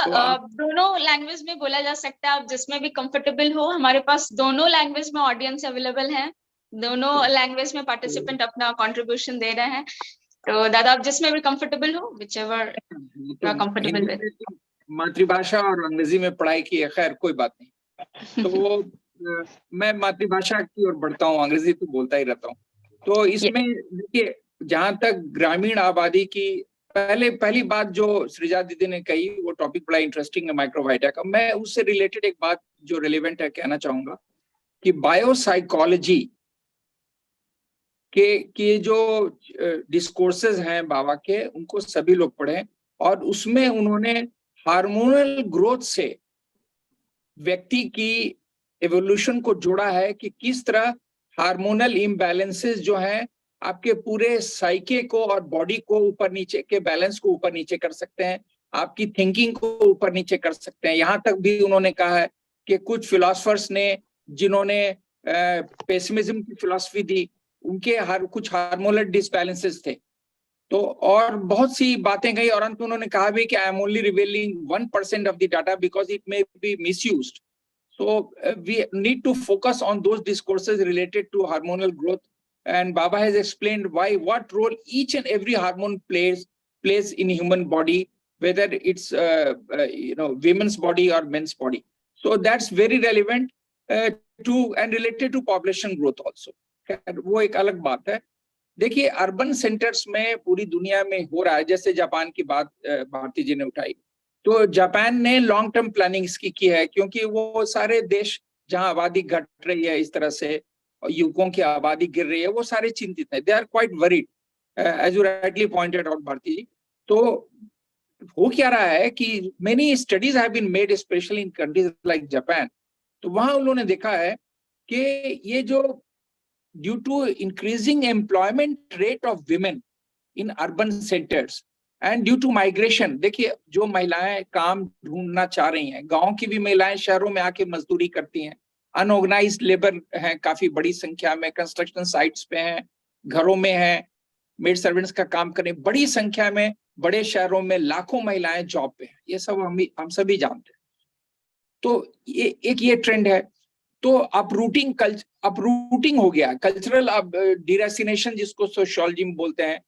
दोनों language में बोला जा सकता है, आप जिसमें भी कंफर्टेबल हो. हमारे पास दोनों लैंग्वेज में ऑडियंस अवेलेबल हैं, दोनों लैंग्वेज में पार्टिसिपेंट अपना कंट्रीब्यूशन दे रहे हैं. तो दादा आप जिसमें भी कंफर्टेबल हो, whichever you are comfortable with. मातृभाषा और अंग्रेजी में पढ़ाई की है, खैर कोई बात नहीं। तो मैं मातृभाषा की ओर बढ़ता हूँ, अंग्रेजी तो बोलता ही रहता हूँ। तो इसमें देखिए, जहां तक ग्रामीण आबादी की पहली बात जो सृजा दीदी ने कही, वो टॉपिक बड़ा इंटरेस्टिंग है माइक्रोबायोटा का। मैं उससे रिलेटेड एक बात जो रिलेवेंट है कहना चाहूंगा कि बायोसाइकोलॉजी के जो डिस्कोर्सेज हैं बाबा के, उनको सभी लोग पढ़ें, और उसमें उन्होंने हार्मोनल ग्रोथ से व्यक्ति की एवोल्यूशन को जोड़ा है कि किस तरह हार्मोनल इम्बैलेंसेस जो हैं आपके पूरे साइके को और बॉडी को ऊपर नीचे के बैलेंस को ऊपर नीचे कर सकते हैं, आपकी थिंकिंग को ऊपर नीचे कर सकते हैं। यहाँ तक भी उन्होंने कहा है कि कुछ फिलोसफर्स ने, जिन्होंने पेसिमिज्म की फिलॉसफी दी, उनके कुछ हार्मोनल डिसबैलेंसेस थे। तो और बहुत सी बातें कही, और अंत में उन्होंने कहा भी कि I am only revealing 1% of the data because it may be misused. So we need to focus on those discourses related to hormonal growth, and Baba has explained what role each and every hormone plays in human body, whether it's women's body or men's body. So that's very relevant to and related to population growth also. वो एक अलग बात है। देखिए, urban centres में पूरी दुनिया में हो रहा है, जैसे जापान की बात भारती जी ने उठाई, तो जापान ने लॉन्ग टर्म प्लानिंग इसकी की है, क्योंकि वो सारे देश जहां आबादी घट रही है इस तरह से, युवकों की आबादी गिर रही है, वो सारे चिंतित हैं, they are quite worried, as you rightly pointed out Bharti ji. तो हो क्या रहा है कि many studies have been made specially in countries like Japan. तो वहां उन्होंने देखा है कि ये जो due to increasing employment rate of women in urban centres and due to migration, देखिए जो महिलाएं काम ढूंढना चाह रही हैं, गांव की भी महिलाएं शहरों में आके मजदूरी करती हैं, अनऑर्गेनाइज्ड लेबर हैं काफी बड़ी संख्या में, कंस्ट्रक्शन साइट्स पे हैं, घरों में हैं, मेड सर्वेंट्स का काम करें, बड़ी संख्या में बड़े शहरों में लाखों महिलाएं जॉब पे हैं, ये सब हम सभी जानते हैं। तो ये ट्रेंड है। तो अपरूटिंग हो गया, कल्चरल डिरेसिनेशन जिसको सोशियोलॉजी में बोलते हैं,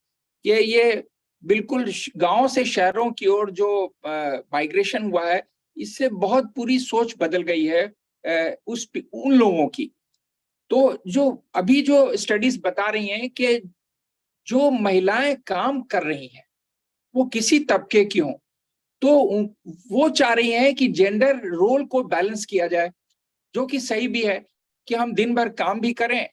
कि ये बिल्कुल गांव से शहरों की ओर जो माइग्रेशन हुआ है, इससे बहुत पूरी सोच बदल गई है उन लोगों की। तो जो अभी जो स्टडीज बता रही हैं कि जो महिलाएं काम कर रही हैं वो किसी तबके की हों, तो वो चाह रही हैं कि जेंडर रोल को बैलेंस किया जाए, जो कि सही भी है कि हम दिन भर काम भी करें,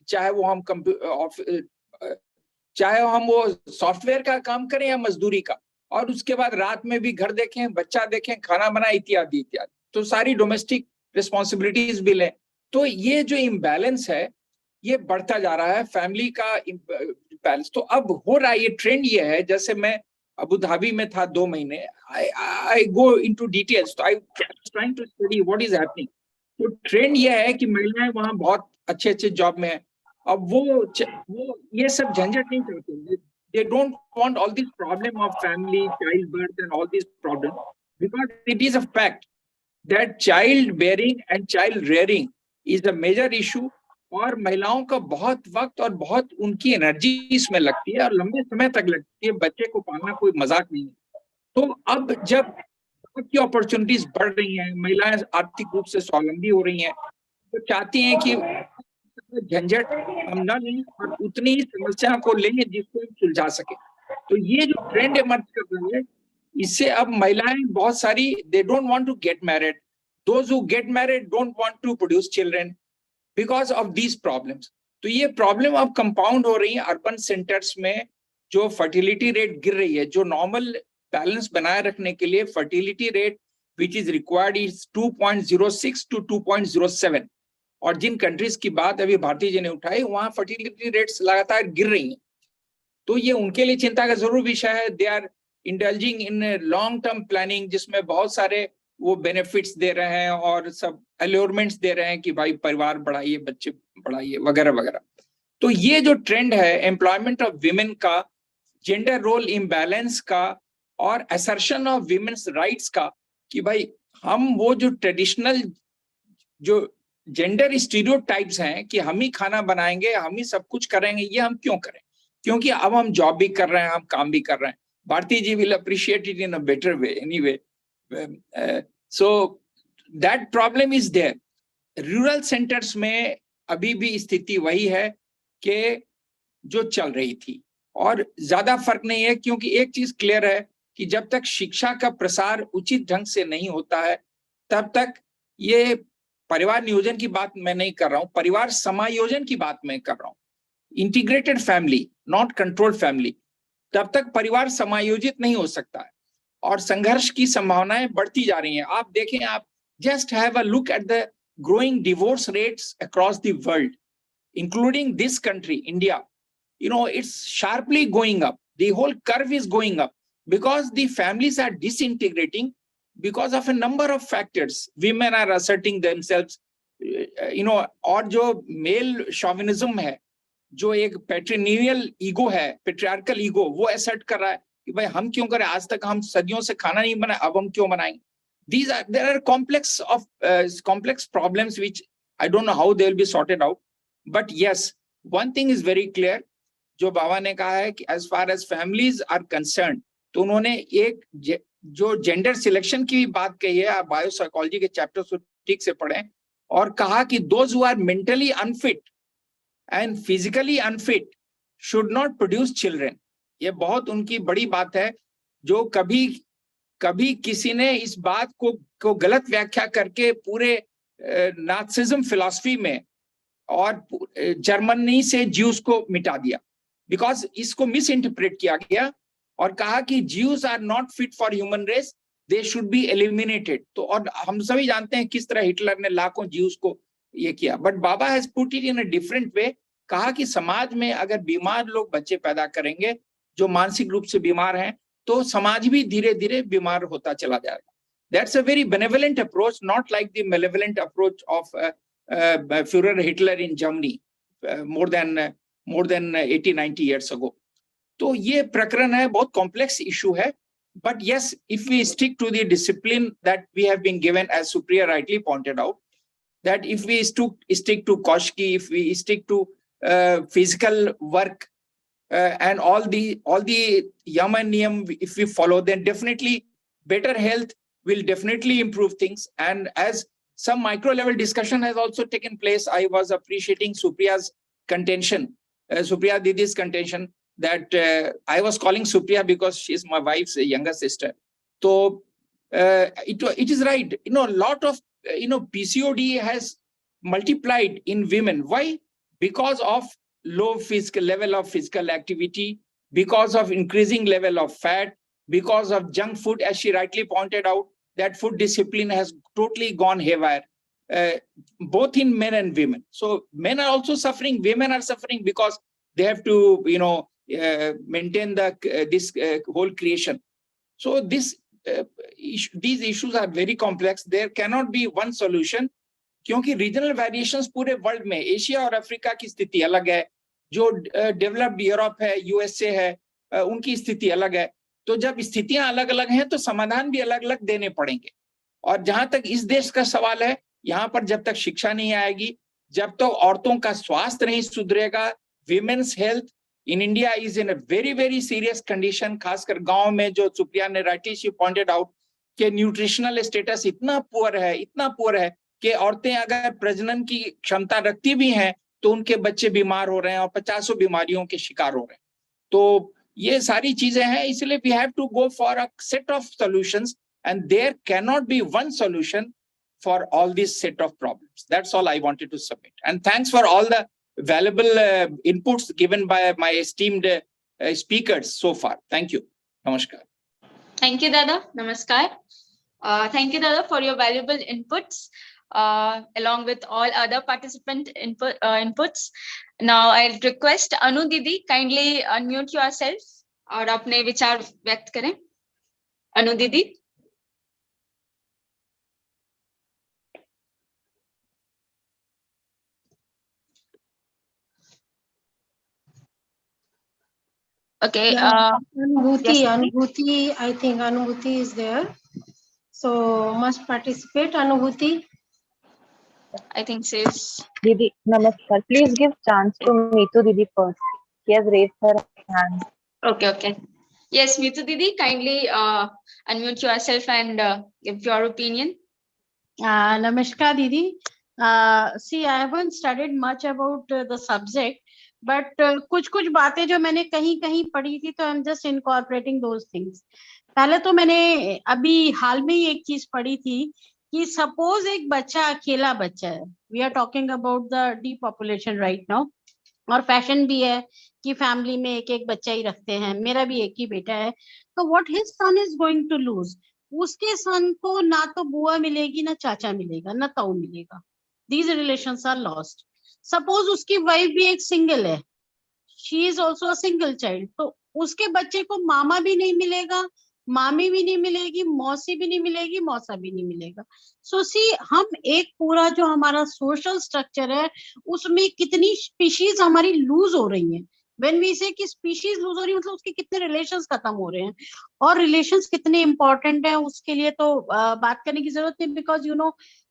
चाहे हम वो सॉफ्टवेयर का काम करें या मजदूरी का, और उसके बाद रात में भी घर देखें, बच्चा देखें, खाना बनाए, इत्यादि इत्यादि, तो सारी डोमेस्टिक रिस्पॉन्सिबिलिटीज भी लें। तो ये जो इम्बैलेंस है ये बढ़ता जा रहा है, फैमिली का इम्बैलेंस। तो अब हो रहा है, ये ट्रेंड ये है, जैसे मैं अबू धाबी में था 2 महीने, आई गो इनटू डिटेल्स, तो I trying to study what is happening. तो ट्रेंड ये है कि महिलाएं वहां बहुत अच्छे जॉब में है। अब वो ये सब झंझट नहीं चाहते, they don't want all this problem of family, childbirth and all these problems, because it is a fact that child bearing and child rearing is a major issue, और महिलाओं का बहुत वक्त और बहुत उनकी एनर्जी इसमें लगती है और लंबे समय तक लगती है। बच्चे को पालना कोई मजाक नहीं है। तो अब जब की अपॉर्चुनिटीज बढ़ रही हैं, महिलाएं आर्थिक रूप से स्वावलंबी हो रही हैं, तो चाहती हैं कि झंझट हम न लें और उतनी ही समस्या को लें जिसको हम सुलझा सके। तो ये जो ट्रेंड इमर्ज कर रहा है, इससे अब महिलाएं बहुत सारी, they don't want to get married, those who get married don't want to produce children because of these problems. तो ये प्रॉब्लम अब कंपाउंड हो रही है अर्बन सेंटर्स में। जो फर्टिलिटी रेट गिर रही है, जो नॉर्मल बैलेंस बनाए रखने के लिए fertility rate which is required is 2.06 to 2.07, और जिन कंट्रीज की बात अभी भारती जी ने उठाई, वहां फर्टिलिटी रेट्स लगातार गिर रही हैं। तो ये उनके लिए चिंता का जरूर विषय है। They are indulging in long term planning, जिसमें बहुत सारे वो बेनिफिट्स दे रहे हैं और सब अल्योरमेंट्स दे रहे हैं कि भाई परिवार बढ़ाइए, बच्चे बढ़ाइए, वगैरह वगैरह। तो ये जो ट्रेंड है एम्प्लॉयमेंट ऑफ विमेन का, जेंडर रोल इम्बैलेंस का, और असर्शन ऑफ विमेन्स राइट्स का, कि भाई हम वो जो ट्रेडिशनल जो जेंडर स्टीरियोटाइप्स हैं कि हम ही खाना बनाएंगे, हम ही सब कुछ करेंगे, ये हम क्यों करें? क्योंकि अब हम जॉब भी कर रहे हैं, हम काम भी कर रहे हैं। Bharti ji will appreciate it in a better way anyway. So that problem is there. Rural centres में अभी भी स्थिति वही है कि जो चल रही थी, और ज्यादा फर्क नहीं है, क्योंकि एक चीज क्लियर है कि जब तक शिक्षा का प्रसार उचित ढंग से नहीं होता है तब तक, ये परिवार नियोजन की बात मैं नहीं कर रहा हूं, परिवार समायोजन की बात मैं कर रहा हूं, integrated family not controlled family, तब तक परिवार समायोजित नहीं हो सकता है और संघर्ष की संभावनाएं बढ़ती जा रही हैं। आप देखें, आप just have a look at the growing divorce rates across the world, including this country, India. You know, it's sharply going up. The whole curve is going up because the families are disintegrating because of a number of factors. Women are asserting themselves, you know, और जो male chauvinism है, जो एक patrilineal ego है, patriarchal ego, वो assert कर रहा है कि भाई हम क्यों करें, आज तक हम सदियों से खाना नहीं बनाए, अब हम क्यों बनाएंगे। There are complex problems which I don't know how they will be sorted out. But yes, one thing is very clear. जो बाबा ने कहा है कि as far as families are concerned, तो उन्होंने एक जो जेंडर सिलेक्शन की बात कही है, आप बायोसाइकोलॉजी के चैप्टर को ठीक से पढ़ें, और कहा कि those who are mentally unfit and physically unfit should not produce children. ये बहुत उनकी बड़ी बात है, जो कभी किसी ने इस बात को गलत व्याख्या करके पूरे नात्सिज्म फिलॉसफी में और जर्मनी से ज्यूज को मिटा दिया, बिकॉज इसको मिस इंटरप्रेट किया गया और कहा कि Jews are not fit for human race, they should be eliminated. तो और हम सभी जानते हैं किस तरह हिटलर ने लाखों ज्यूज को ये किया, but Baba has put it in a different way, कहा कि समाज में अगर बीमार लोग बच्चे पैदा करेंगे जो मानसिक रूप से बीमार हैं, तो समाज भी धीरे धीरे बीमार होता चला जाएगा। That's a very benevolent approach, not like the malevolent approach of Führer Hitler in Germany more than 80-90 years ago. तो ये प्रकरण है, बहुत complex issue है, but yes, if we stick to the discipline that we have been given, as Supriya rightly pointed out, that if we stick to Koshki, if we stick to physical work, and all the yam and niyam, if we follow, then definitely better health will definitely improve things. And as some micro level discussion has also taken place, I was appreciating Supriya's contention, Supriya Didi's contention, that I was calling Supriya because she's my wife's younger sister. So it is right, you know, a lot of PCOD has multiplied in women. Why? Because of low level of physical activity, because of increasing level of fat, because of junk food, as she rightly pointed out, that food discipline has totally gone haywire, both in men and women. So men are also suffering, women are suffering because they have to, maintain this whole creation. So these issues are very complex. There cannot be one solution, क्योंकि regional variations पूरे world में, Asia और Africa की स्थिति अलग है, जो developed Europe है, यूएसए है, उनकी स्थिति अलग है। तो जब स्थितियां अलग अलग हैं तो समाधान भी अलग अलग देने पड़ेंगे। और जहां तक इस देश का सवाल है, यहाँ पर जब तक शिक्षा नहीं आएगी, जब तक औरतों का स्वास्थ्य नहीं सुधरेगा, women's health in India is in a very very serious condition, खासकर गांव में, जो सुप्रिया ने राइटली पॉइंटेड आउट कि न्यूट्रिशनल स्टेटस इतना पुअर है कि औरतें अगर प्रजनन की क्षमता रखती भी हैं तो उनके बच्चे बीमार हो रहे हैं और 50 बीमारियों के शिकार हो रहे हैं। तो ये सारी चीजें हैं, इसलिए we have to go for a set of solutions, and there can not be one solution for all this set of problems. That's all I wanted to submit, and thanks for all the valuable inputs given by my esteemed speakers so far. Thank you. Namaskar. Thank you, Dada. Namaskar. Thank you, Dada, for your valuable inputs, along with all other participant inputs. Now, I'll request Anu Didi, kindly unmute yourself और अपने विचार व्यक्त करें. Anu Didi. Okay. Anubhuti, yes, Anubhuti, I think Anubhuti is there. So must participate, Anubhuti. I think she's. Didi, namaskar. Please give chance to Meetu Didi first. She has raised her hand. Okay. Yes, Mitu Didi, kindly unmute yourself and give your opinion. Namaskar, Didi. See, I haven't studied much about the subject, but कुछ बातें जो मैंने कहीं कहीं पढ़ी थी, तो I'm just incorporating those things. पहले तो मैंने अभी हाल में ही एक चीज पढ़ी थी कि सपोज एक बच्चा अकेला बच्चा है. We are talking about the depopulation right now. और फैशन भी है कि फैमिली में एक एक बच्चा ही रखते हैं. मेरा भी एक ही बेटा है. तो what his son is going to lose, उसके सन को ना तो बुआ मिलेगी, ना चाचा मिलेगा, ना ताऊ मिलेगा. These relations are lost. Suppose उसकी वाइफ भी एक सिंगल है, she is also a single child, तो उसके बच्चे को मामा भी नहीं मिलेगा, मामी भी नहीं मिलेगी, मौसी भी नहीं मिलेगी, मौसा भी नहीं मिलेगा. सो सी, हम एक पूरा जो हमारा सोशल स्ट्रक्चर है उसमें कितनी स्पीशीज हमारी लूज हो रही हैं. व्हेन वी से कि स्पीशीज लूज हो रही है, मतलब उसके कितने रिलेशंस खत्म हो रहे हैं. और रिलेशंस कितने इंपॉर्टेंट है उसके लिए तो बात करने की जरूरत नहीं, बिकॉज यू नो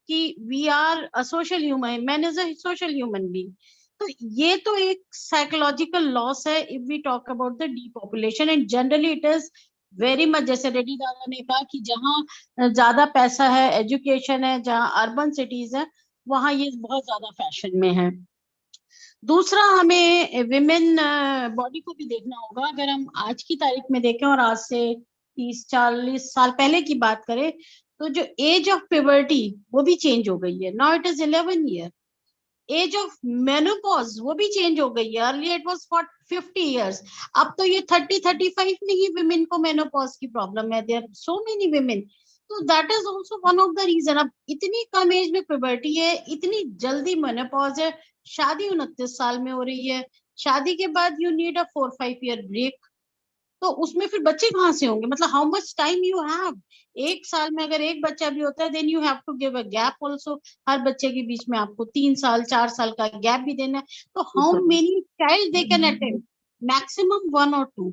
कि we are a social human, man is a social human being. तो ये तो एक साइकोलॉजिकल लॉस है if we talk about the depopulation. And generally it is very much, जैसे रेड्डी दादा ने कहा कि जहाँ ज्यादा पैसा है, एजुकेशन है, जहाँ अर्बन सिटीज है, वहां ये बहुत ज्यादा फैशन में है. दूसरा, हमें विमेन बॉडी को भी देखना होगा. अगर हम आज की तारीख में देखें और आज से 30-40 साल पहले की बात करें, तो जो एज ऑफ प्यूबर्टी वो भी चेंज हो गई है. Now it is 11 year. Age of menopause वो भी चेंज हो गई है. अर्लियर इट वाज 50 इयर्स, अब तो ये 30-35 में ही विमेन को मेनोपॉज की प्रॉब्लम है. There so many women. तो that is also one of the reason. अब इतनी कम एज में प्यूबर्टी है, इतनी जल्दी मेनोपॉज है. शादी 29 साल में हो रही है. शादी के बाद you need a 4-5 year break. तो उसमें फिर बच्चे कहाँ से होंगे? मतलब how much time you have. एक साल में अगर एक बच्चा भी होता है, then you have to give a gap also. हर बच्चे के बीच में आपको 3-4 साल का गैप भी देना है. तो how many child they can attend? Maximum 1 or 2.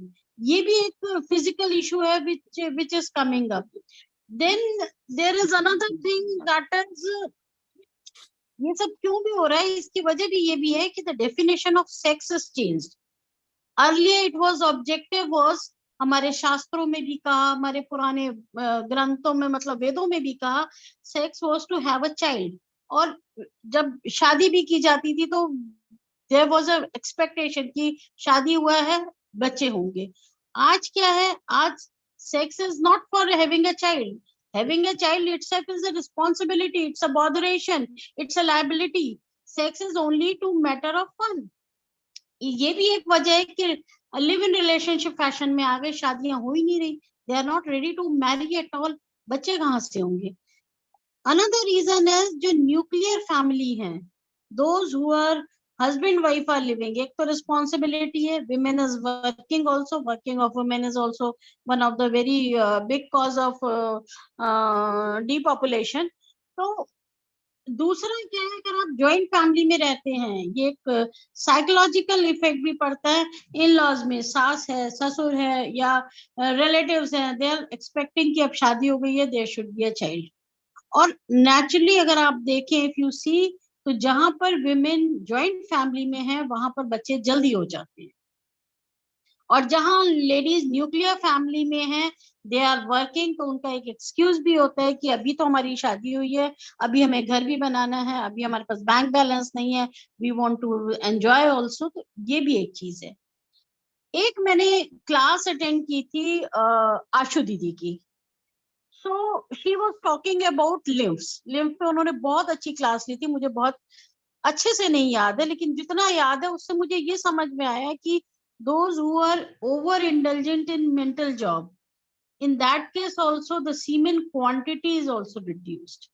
ये भी एक फिजिकल इशू है which is coming up. Then there is another thing that is, ये सब क्यों भी हो रहा है, इसकी वजह भी ये भी है कि the definition of sex is changed. Earlier it was objective was, हमारे शास्त्रों में भी कहा, हमारे पुराने ग्रंथों में, मतलब वेदों में भी कहा, sex was to have a child. और जब शादी भी की जाती थी तो देयर वाज अ एक्सपेक्टेशन कि शादी हुआ है, बच्चे होंगे. आज क्या है? आज sex is not for having a child. Having a child itself is a responsibility, it's a botheration, it's a liability. Sex is only to matter of fun. ये भी एक वजह है कि लिव इन रिलेशनशिप फैशन में आ गए, शादियां हो ही नहीं रही. They are not ready to marry at all. बच्चे कहाँ से होंगे? अनदर रीजन है जो न्यूक्लियर फैमिली है, those who are husband wife are living. एक तो रिस्पॉन्सिबिलिटी है, women is working also. Working of women is also one of the very big cause of depopulation. तो दूसरा क्या है, अगर आप ज्वाइंट फैमिली में रहते हैं, ये एक साइकोलॉजिकल इफेक्ट भी पड़ता है. इन लॉज में सास है, ससुर है, या रिलेटिव्स हैं, दे आर एक्सपेक्टिंग कि अब शादी हो गई है, there should be a child. और नेचुरली अगर आप देखें, इफ यू सी, तो जहां पर विमेन ज्वाइंट फैमिली में है वहां पर बच्चे जल्दी हो जाते हैं. और जहां लेडीज न्यूक्लियर फैमिली में है, दे आर वर्किंग, तो उनका एक एक्सक्यूज भी होता है कि अभी तो हमारी शादी हुई है, अभी हमें घर भी बनाना है, अभी हमारे पास बैंक बैलेंस नहीं है, we want to enjoy also. तो ये भी एक चीज है. एक मैंने क्लास अटेंड की थी आशु दीदी की. So she was talking about lymphs. Lymph पे उन्होंने बहुत अच्छी क्लास ली थी. मुझे बहुत अच्छे से नहीं याद है, लेकिन जितना याद है उससे मुझे ये समझ में आया कि those who are over indulgent in mental job, in that case also the semen quantity is also reduced.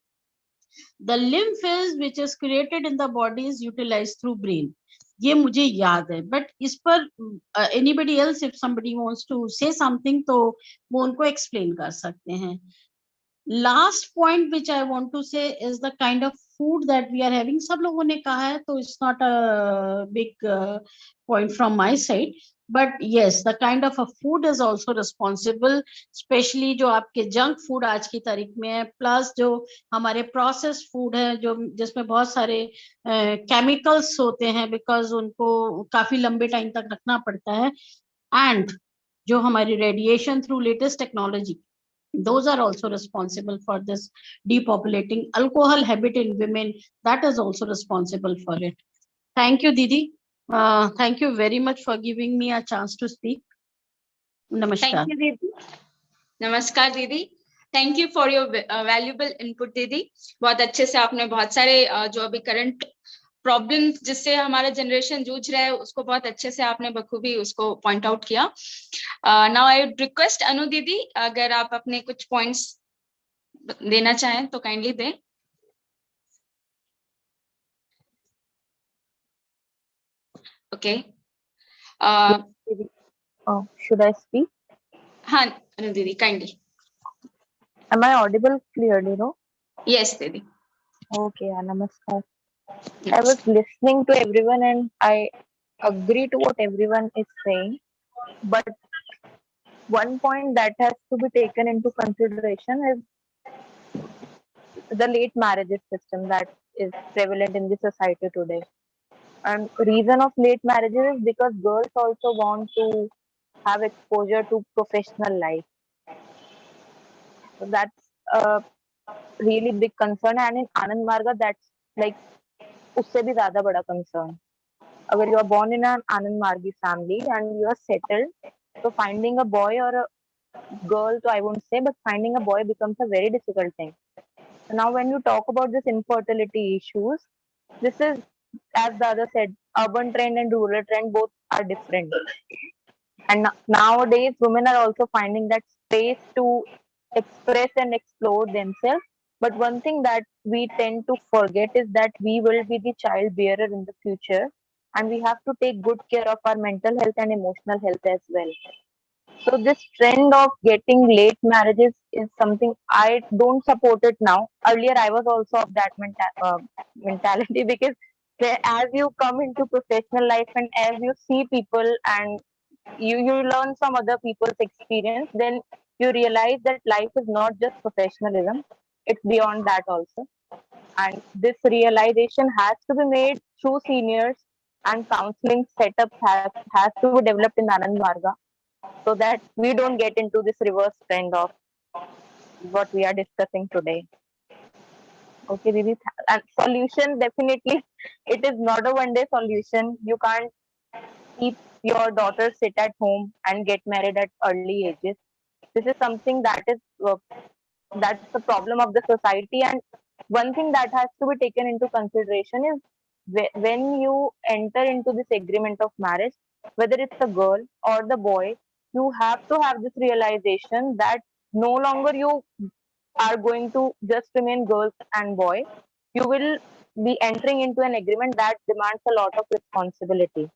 The lymph is which is created in the body is utilized through brain. ये मुझे याद है. But इस पर anybody else if somebody wants to say something तो वो उनको explain कर सकते हैं. Last point which I want to say is the kind of food that we are having. सब लोगों ने कहा है, तो it's not a big point from my side. But yes, the kind of a food is also responsible, especially जो आपके junk food आज की तारीख में है, प्लस जो हमारे प्रोसेस फूड है, जो जिसमें बहुत सारे केमिकल्स होते हैं, बिकॉज उनको काफी लंबे टाइम तक रखना पड़ता है. एंड जो हमारी radiation through latest technology, those are also responsible for this depopulating. Alcohol habit in women, that is also responsible for it. Thank you, Didi. Thank you very much for giving me a chance to speak. Namaskar. Thank you, Didi. नमस्कार दीदी. Thank you for your valuable input दीदी. बहुत अच्छे से आपने बहुत सारे जो अभी करंट प्रॉब्लम जिससे हमारा जनरेशन जूझ रहा है उसको बहुत अच्छे से आपने बखूबी उसको पॉइंट आउट किया. नाउ आई वुड रिक्वेस्ट अनु दीदी, अगर आप अपने कुछ पॉइंट्स देना चाहें तो काइंडली दें. ओके. Should I speak? हाँ अनु दीदी, kindly. Am I audible clearly? No. Yes दीदी. Okay. Namaskar. I was listening to everyone and I agree to what everyone is saying. But one point that has to be taken into consideration is the late marriages system that is prevalent in the society today. And reason of late marriages is because girls also want to have exposure to professional life. So that's a really big concern, and in Anand Marga, that's like usse bhi zyada bada concern. Agar you are born in an Anand Margi family and you are settled, so finding a boy or a girl, so I won't say, but finding a boy becomes a very difficult thing. So now, when you talk about this infertility issues, this is, as the other said, urban trend and rural trend both are different. And nowadays, women are also finding that space to express and explore themselves. But one thing that we tend to forget is that we will be the child bearer in the future, and we have to take good care of our mental health and emotional health as well. So this trend of getting late marriages is something I don't support it now. Earlier, I was also of that mentality because as you come into professional life and as you see people and you learn some other people's experience, then you realize that life is not just professionalism; it's beyond that also. And this realization has to be made through seniors, and counseling setups has to be developed in Anand Marga so that we don't get into this reverse trend of what we are discussing today. Okay, Didi. And solution, definitely, it is not a one-day solution. You can't keep your daughter sit at home and get married at early ages. This is something that is that's the problem of the society. And one thing that has to be taken into consideration is when you enter into this agreement of marriage, whether it's the girl or the boy, you have to have this realization that no longer you are going to just remain girls and boy. You will be entering into an agreement that demands a lot of responsibility.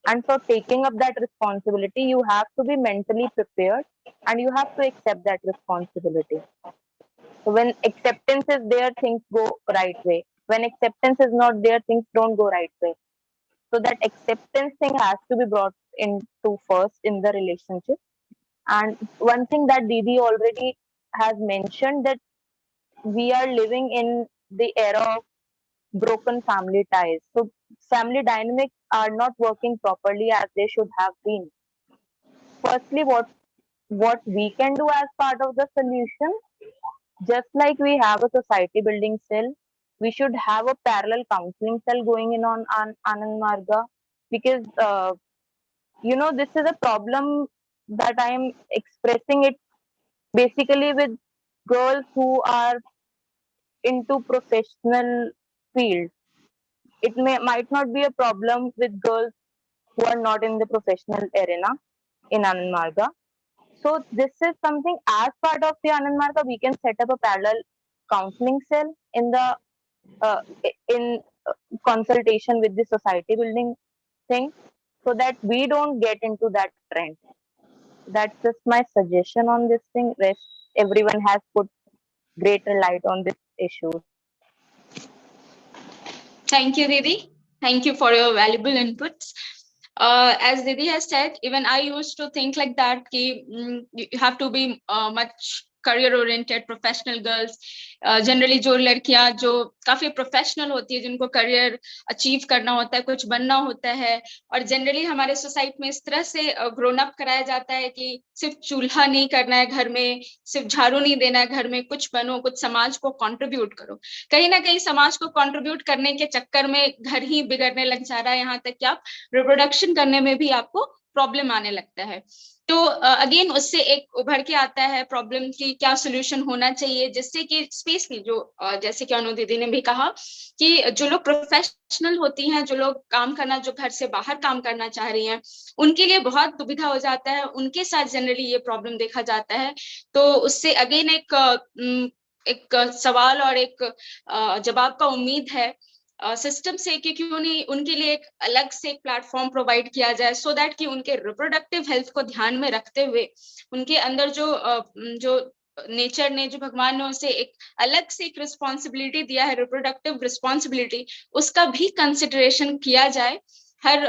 And for taking up that responsibility, you have to be mentally prepared and you have to accept that responsibility. So when acceptance is there, things go right way. When acceptance is not there, things don't go right way. So that acceptance thing has to be brought into first in the relationship. And one thing that Didi already has mentioned, that we are living in the era of broken family ties. So family dynamics are not working properly as they should have been. Firstly, what we can do as part of the solution, just like we have a society building cell, we should have a parallel counseling cell going in on Anand Marga, because this is a problem that I am expressing it basically with girls who are into professional field. It might not be a problem with girls who are not in the professional arena in Anand Marga. So this is something, as part of the Anand Marga, we can set up a parallel counseling cell in the in consultation with the society building thing, so that we don't get into that trend. That's just my suggestion on this thing. Rest, everyone has put greater light on this issue. Thank you, Didi. Thank you for your valuable inputs. As Didi has said, even I used to think like that, you have to be much career oriented professional girls, generally जो लड़कियां जो काफी professional होती है, जिनको career achieve करना होता है, कुछ बनना होता है, और जनरली हमारे सोसाइटी में इस तरह से ग्रोन अप कराया जाता है कि सिर्फ चूल्हा नहीं करना है घर में, सिर्फ झाड़ू नहीं देना है घर में, कुछ बनो, कुछ समाज को कंट्रीब्यूट करो। कहीं ना कहीं समाज को कंट्रीब्यूट करने के चक्कर में घर ही बिगड़ने लग जा रहा है, यहाँ तक कि आप रिप्रोडक्शन करने में भी आपको प्रॉब्लम आने लगता है। तो अगेन उससे एक उभर के आता है प्रॉब्लम की क्या सोल्यूशन होना चाहिए, जिससे कि स्पेशली जो जैसे कि अनु दीदी ने भी कहा कि जो लोग प्रोफेशनल होती हैं, जो लोग काम करना, जो घर से बाहर काम करना चाह रही हैं, उनके लिए बहुत दुविधा हो जाता है, उनके साथ जनरली ये प्रॉब्लम देखा जाता है। तो उससे अगेन एक सवाल और एक जवाब का उम्मीद है सिस्टम से कि क्यों नहीं उनके लिए एक अलग से एक प्लेटफॉर्म प्रोवाइड किया जाए, सो दैट कि उनके रिप्रोडक्टिव हेल्थ को ध्यान में रखते हुए उनके अंदर जो नेचर ने, जो भगवान ने उसे एक अलग से एक रिस्पॉन्सिबिलिटी दिया है, रिप्रोडक्टिव रिस्पॉन्सिबिलिटी, उसका भी कंसिडरेशन किया जाए हर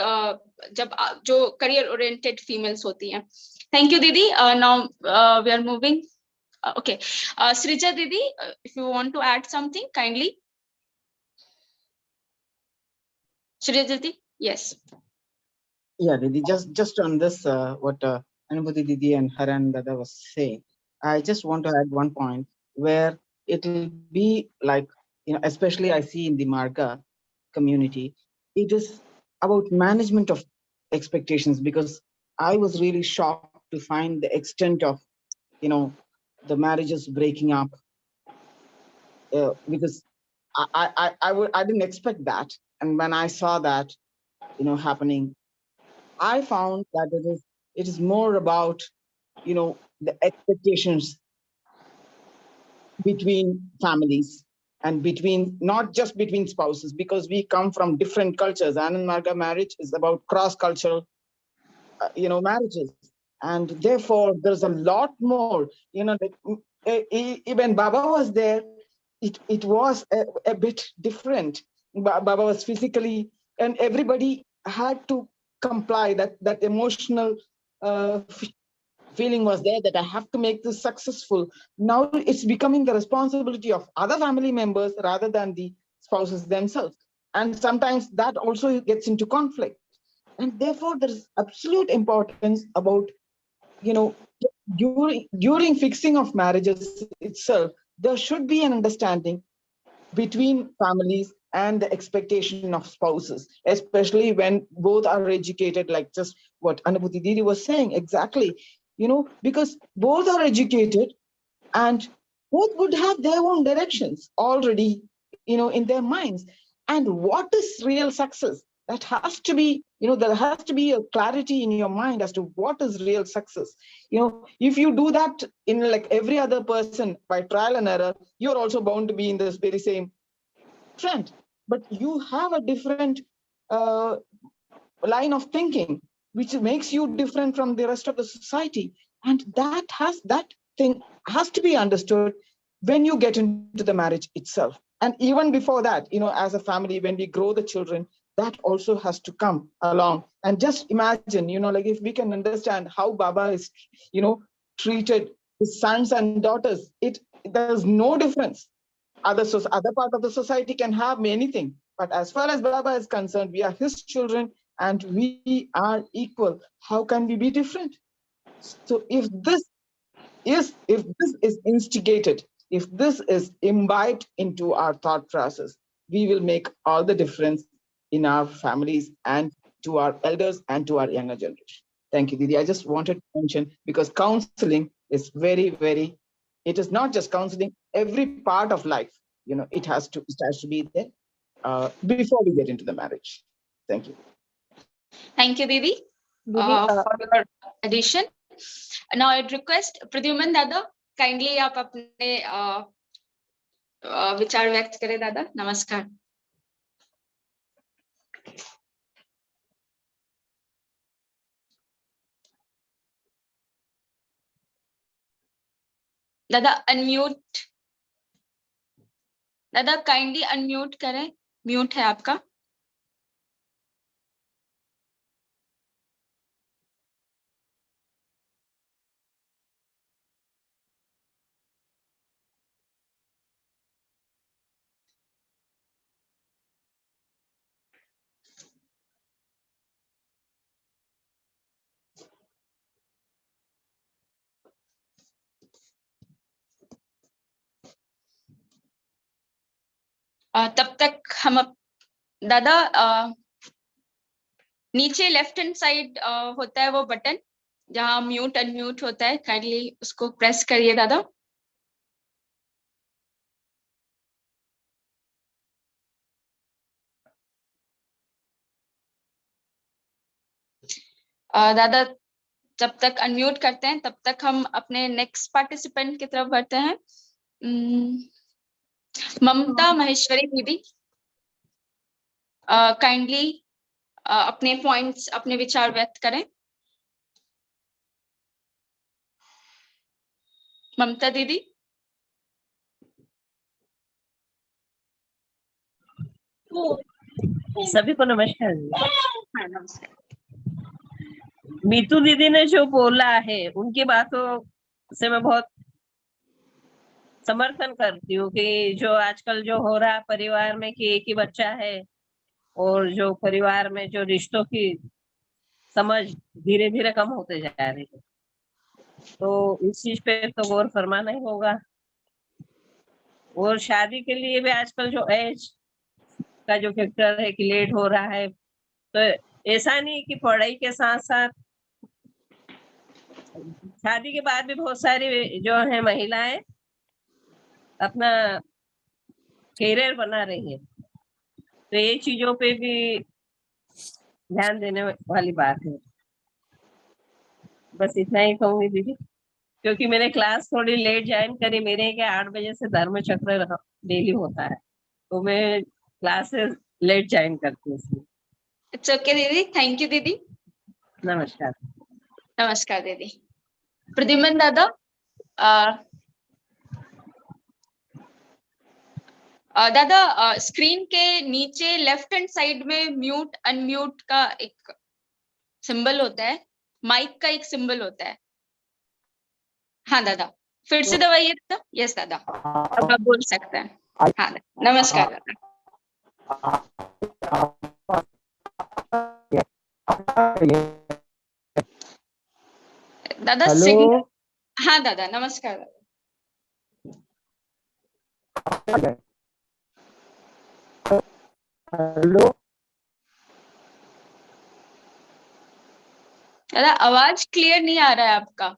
जब जो करियर ओरिएंटेड फीमेल्स होती हैं। थैंक यू दीदी। Now we are moving. Okay, Srija दीदी, if you want to add something kindly. Shrija Didi, yes. Yeah, Didi, just on this, what Anubhuti Didi and Haran Dada was saying, I just want to add one point where it'll be like, especially I see in the Marga community, it is about management of expectations, because I was really shocked to find the extent of, the marriages breaking up, because I didn't expect that. And when I saw that, happening, I found that it is more about, the expectations between families and between, not just between spouses, because we come from different cultures. Anand Marga marriage is about cross-cultural, marriages. And therefore, there's a lot more, even Baba was there, it was a bit different. Baba was physically, and everybody had to comply. That emotional feeling was there, that I have to make this successful. Now it's becoming the responsibility of other family members rather than the spouses themselves. And sometimes that also gets into conflict. And therefore, there's absolute importance about, during fixing of marriages itself, there should be an understanding between families and the expectation of spouses, especially when both are educated, like just what Anubhuti Didi was saying exactly, because both are educated and both would have their own directions already, in their minds. And what is real success? That has to be, there has to be a clarity in your mind as to what is real success. If you do that in like every other person by trial and error, you're also bound to be in this very same trend. But you have a different line of thinking, which makes you different from the rest of the society. And that thing has to be understood when you get into the marriage itself. And even before that, as a family, when we grow the children, that also has to come along. And just imagine, like if we can understand how Baba is, treated his sons and daughters, there's no difference. Other part of the society can have anything, but as far as Baba is concerned, we are his children and we are equal. How can we be different? So if this is instigated, if this is imbibed into our thought process, we will make all the difference in our families and to our elders and to our younger generation. Thank you, Didi. I just wanted to mention, because counseling is very, very, it is not just counseling, every part of life, it has to be there before we get into the marriage. Thank you. Thank you, Didi, for your addition. Now I'd request Pradyuman Dada, kindly आप अपने विचार व्यक्त करें दादा। नमस्कार। दादा unmute, दादा kindly unmute करें, म्यूट है आपका। तब तक हम दादा नीचे लेफ्ट हैंड साइड होता है वो बटन जहाँ म्यूट अनम्यूट होता है, काइंडली उसको प्रेस करिए दादा। दादा जब तक अनम्यूट करते हैं तब तक हम अपने नेक्स्ट पार्टिसिपेंट की तरफ बढ़ते हैं। ममता महेश्वरी दीदी, काइंडली अपने पॉइंट्स, अपने विचार व्यक्त करें। ममता दीदी। सभी को नमस्कार। हाँ नमस्कार। मीतू दीदी ने जो बोला है उनकी बातों से मैं बहुत समर्थन करती हूँ कि जो आजकल जो हो रहा है परिवार में कि एक ही बच्चा है और जो परिवार में जो रिश्तों की समझ धीरे धीरे कम होते जा रही है, तो इस चीज पे तो गौर फरमाना ही होगा। और शादी के लिए भी आजकल जो एज का जो फैक्टर है कि लेट हो रहा है, तो ऐसा नहीं कि पढ़ाई के साथ साथ शादी के बाद भी बहुत सारी जो है महिलाएं अपना करियर बना रही है, तो ये चीजों पे भी ध्यान देने वाली बात है। बस इतना ही कहूंगी दीदी, क्योंकि मैंने क्लास थोड़ी लेट ज्वाइन करी, मेरे क्या 8 बजे से धर्म चक्र डेली होता है, तो मैं क्लासेस लेट ज्वाइन करती हूँ। इट्स ओके दीदी, थैंक यू दीदी। नमस्कार। नमस्कार दीदी। प्रद्युमन दादा, दादा स्क्रीन के नीचे लेफ्ट हैंड साइड में म्यूट अनम्यूट का एक सिंबल होता है, माइक का एक सिंबल होता है। हाँ दादा, फिर से दबाइए दादा। यस दादा, अब आप बोल सकते हैं। हाँ दादा, नमस्कार दादा। दादा सिग्नल। हाँ दादा, नमस्कार दादा। हेलो दादा आवाज क्लियर नहीं आ रहा है आपका,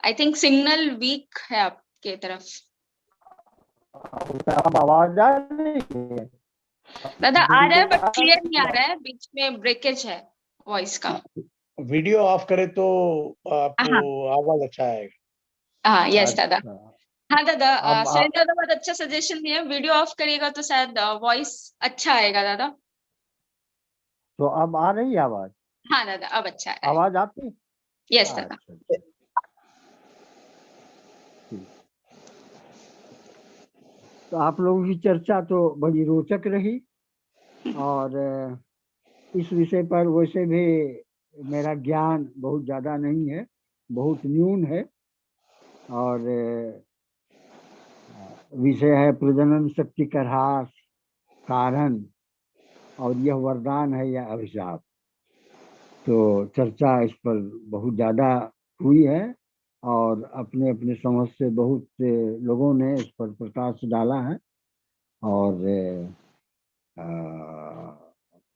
आई थिंक सिग्नल वीक है आपके तरफ। आवाज आ रही है? दादा आ रहा है बट क्लियर नहीं आ रहा है, बीच में ब्रेकेज है वॉइस का। वीडियो ऑफ करे तो आपको आवाज अच्छा आएगा। हाँ यस दादा। हाँ दादा, अब सुरेंद्र दादा बहुत अच्छा सजेशन दिया, वीडियो ऑफ करिएगा तो शायद वॉइस अच्छा आएगा दादा। तो अब आ रही है आवाज? हाँ दादा अब अच्छा है। आवाज आती? यस दादा। तो आप लोगों की चर्चा तो बड़ी रोचक रही, और इस विषय पर वैसे भी मेरा ज्ञान बहुत ज्यादा नहीं है, बहुत न्यून है, और विषय है प्रजनन शक्ति का ह्रास, कारण, और यह वरदान है या अभिशाप। तो चर्चा इस पर बहुत ज्यादा हुई है, और अपने अपने समझ से बहुत से लोगों ने इस पर प्रकाश डाला है, और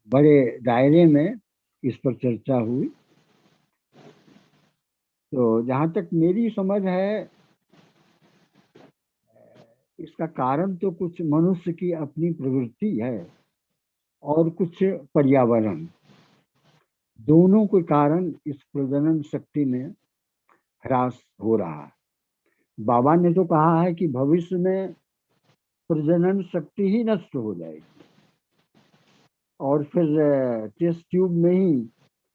बड़े दायरे में इस पर चर्चा हुई। तो जहाँ तक मेरी समझ है, इसका कारण तो कुछ मनुष्य की अपनी प्रवृत्ति है और कुछ पर्यावरण, दोनों के कारण इस प्रजनन शक्ति में ह्रास हो रहा है। बाबा ने तो कहा है कि भविष्य में प्रजनन शक्ति ही नष्ट हो जाएगी, और फिर टेस्ट ट्यूब में ही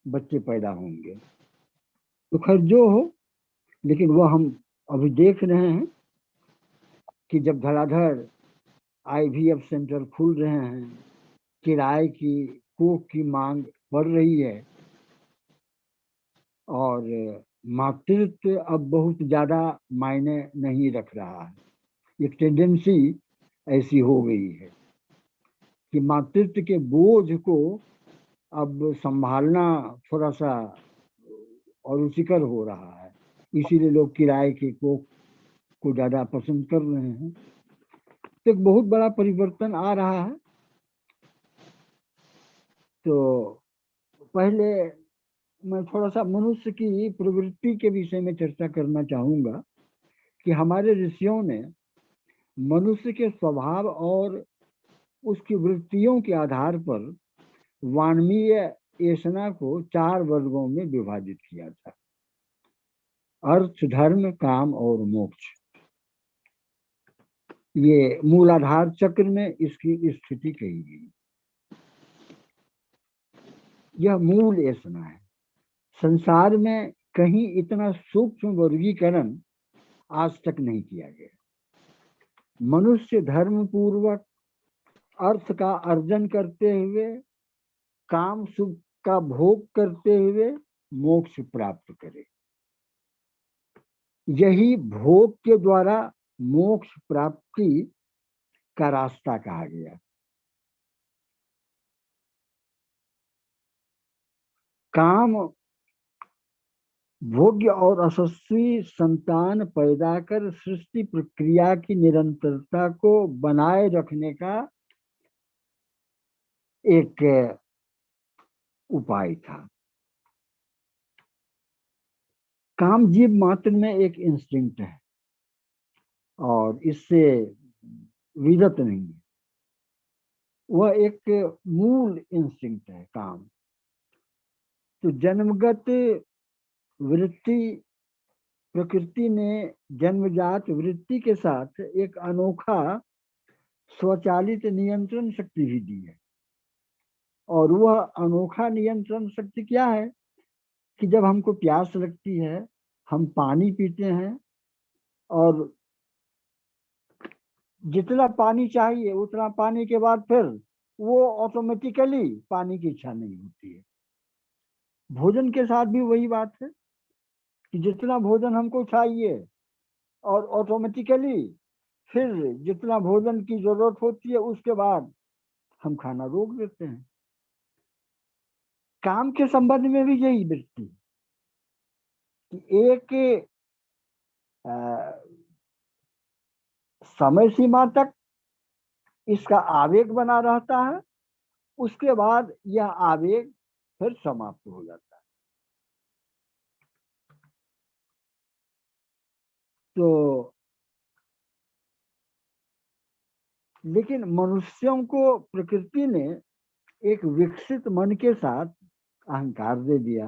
बच्चे पैदा होंगे। तो खैर जो हो, लेकिन वो हम अभी देख रहे हैं कि जब धड़ाधड़ IVF सेंटर खुल रहे हैं, किराए की कोख की मांग बढ़ रही है, और मातृत्व अब बहुत ज्यादा मायने नहीं रख रहा है। एक टेंडेंसी ऐसी हो गई है कि मातृत्व के बोझ को अब संभालना थोड़ा सा और रुचिकर हो रहा है, इसीलिए लोग किराए के कोख को ज्यादा पसंद कर रहे हैं। तो एक बहुत बड़ा परिवर्तन आ रहा है। तो पहले मैं थोड़ा सा मनुष्य की प्रवृत्ति के विषय में चर्चा करना चाहूंगा कि हमारे ऋषियों ने मनुष्य के स्वभाव और उसकी वृत्तियों के आधार पर वानमीय येषणा को 4 वर्गों में विभाजित किया था: अर्थ, धर्म, काम और मोक्ष। ये मूलाधार चक्र में इसकी स्थिति कही गई। यह मूल येषणा है। संसार में कहीं इतना सूक्ष्म वर्गीकरण आज तक नहीं किया गया। मनुष्य धर्म पूर्वक अर्थ का अर्जन करते हुए, काम सुख का भोग करते हुए मोक्ष प्राप्त करे। यही भोग के द्वारा मोक्ष प्राप्ति का रास्ता कहा गया। काम भोग्य और यशस्वी संतान पैदा कर सृष्टि प्रक्रिया की निरंतरता को बनाए रखने का एक उपाय था। काम जीव मात्र में एक इंस्टिंक्ट है और इससे विरत नहीं है। वह एक मूल इंस्टिंक्ट है काम। तो जन्मगत वृत्ति, प्रकृति ने जन्मजात वृत्ति के साथ एक अनोखा स्वचालित नियंत्रण शक्ति भी दी है। और वह अनोखा नियंत्रण शक्ति क्या है कि जब हमको प्यास लगती है, हम पानी पीते हैं और जितना पानी चाहिए उतना पानी के बाद फिर वो ऑटोमेटिकली पानी की इच्छा नहीं होती है। भोजन के साथ भी वही बात है कि जितना भोजन हमको चाहिए और ऑटोमेटिकली फिर जितना भोजन की जरूरत होती है उसके बाद हम खाना रोक देते हैं। काम के संबंध में भी यही वृत्ति कि एक समय सीमा तक इसका आवेग बना रहता है, उसके बाद यह आवेग फिर समाप्त हो जाता है। तो लेकिन मनुष्यों को प्रकृति ने एक विकसित मन के साथ अहंकार दे दिया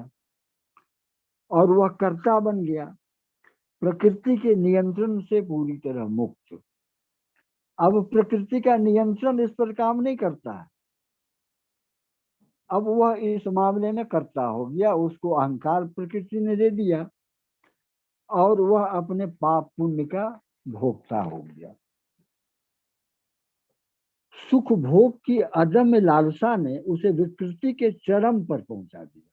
और वह कर्ता बन गया, प्रकृति के नियंत्रण से पूरी तरह मुक्त। अब प्रकृति का नियंत्रण इस पर काम नहीं करता है। अब वह इस मामले में कर्ता हो गया, उसको अहंकार प्रकृति ने दे दिया और वह अपने पाप पुण्य का भोक्ता हो गया। सुख भोग की अदम्य लालसा ने उसे विकृति के चरम पर पहुंचा दिया।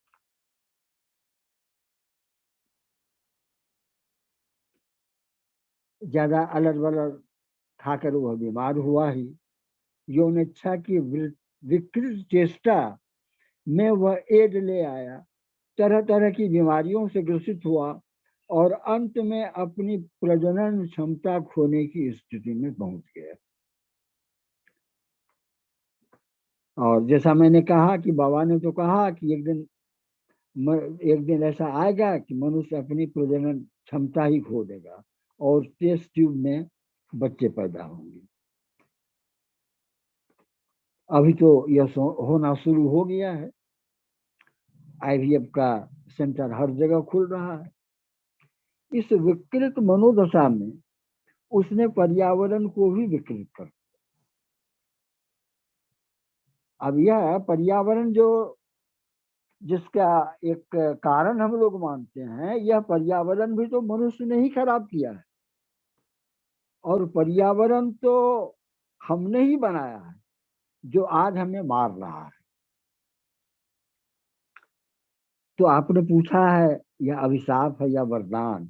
ज्यादा अलर बलर खाकर वह बीमार हुआ ही। यौन इच्छा की विकृत चेष्टा में वह एड ले आया, तरह तरह की बीमारियों से ग्रसित हुआ और अंत में अपनी प्रजनन क्षमता खोने की स्थिति में पहुंच गया। और जैसा मैंने कहा कि बाबा ने तो कहा कि एक दिन ऐसा आएगा कि मनुष्य अपनी प्रजनन क्षमता ही खो देगा और टेस्ट ट्यूब में बच्चे पैदा होंगे। अभी तो यह होना शुरू हो गया है। IVF का सेंटर हर जगह खुल रहा है। इस विकृत मनोदशा में उसने पर्यावरण को भी विकृत कर दिया। अब यह पर्यावरण जो जिसका एक कारण हम लोग मानते हैं, यह पर्यावरण भी तो मनुष्य ने ही खराब किया है और पर्यावरण तो हमने ही बनाया है जो आज हमें मार रहा है। तो आपने पूछा है यह अभिशाप है या वरदान।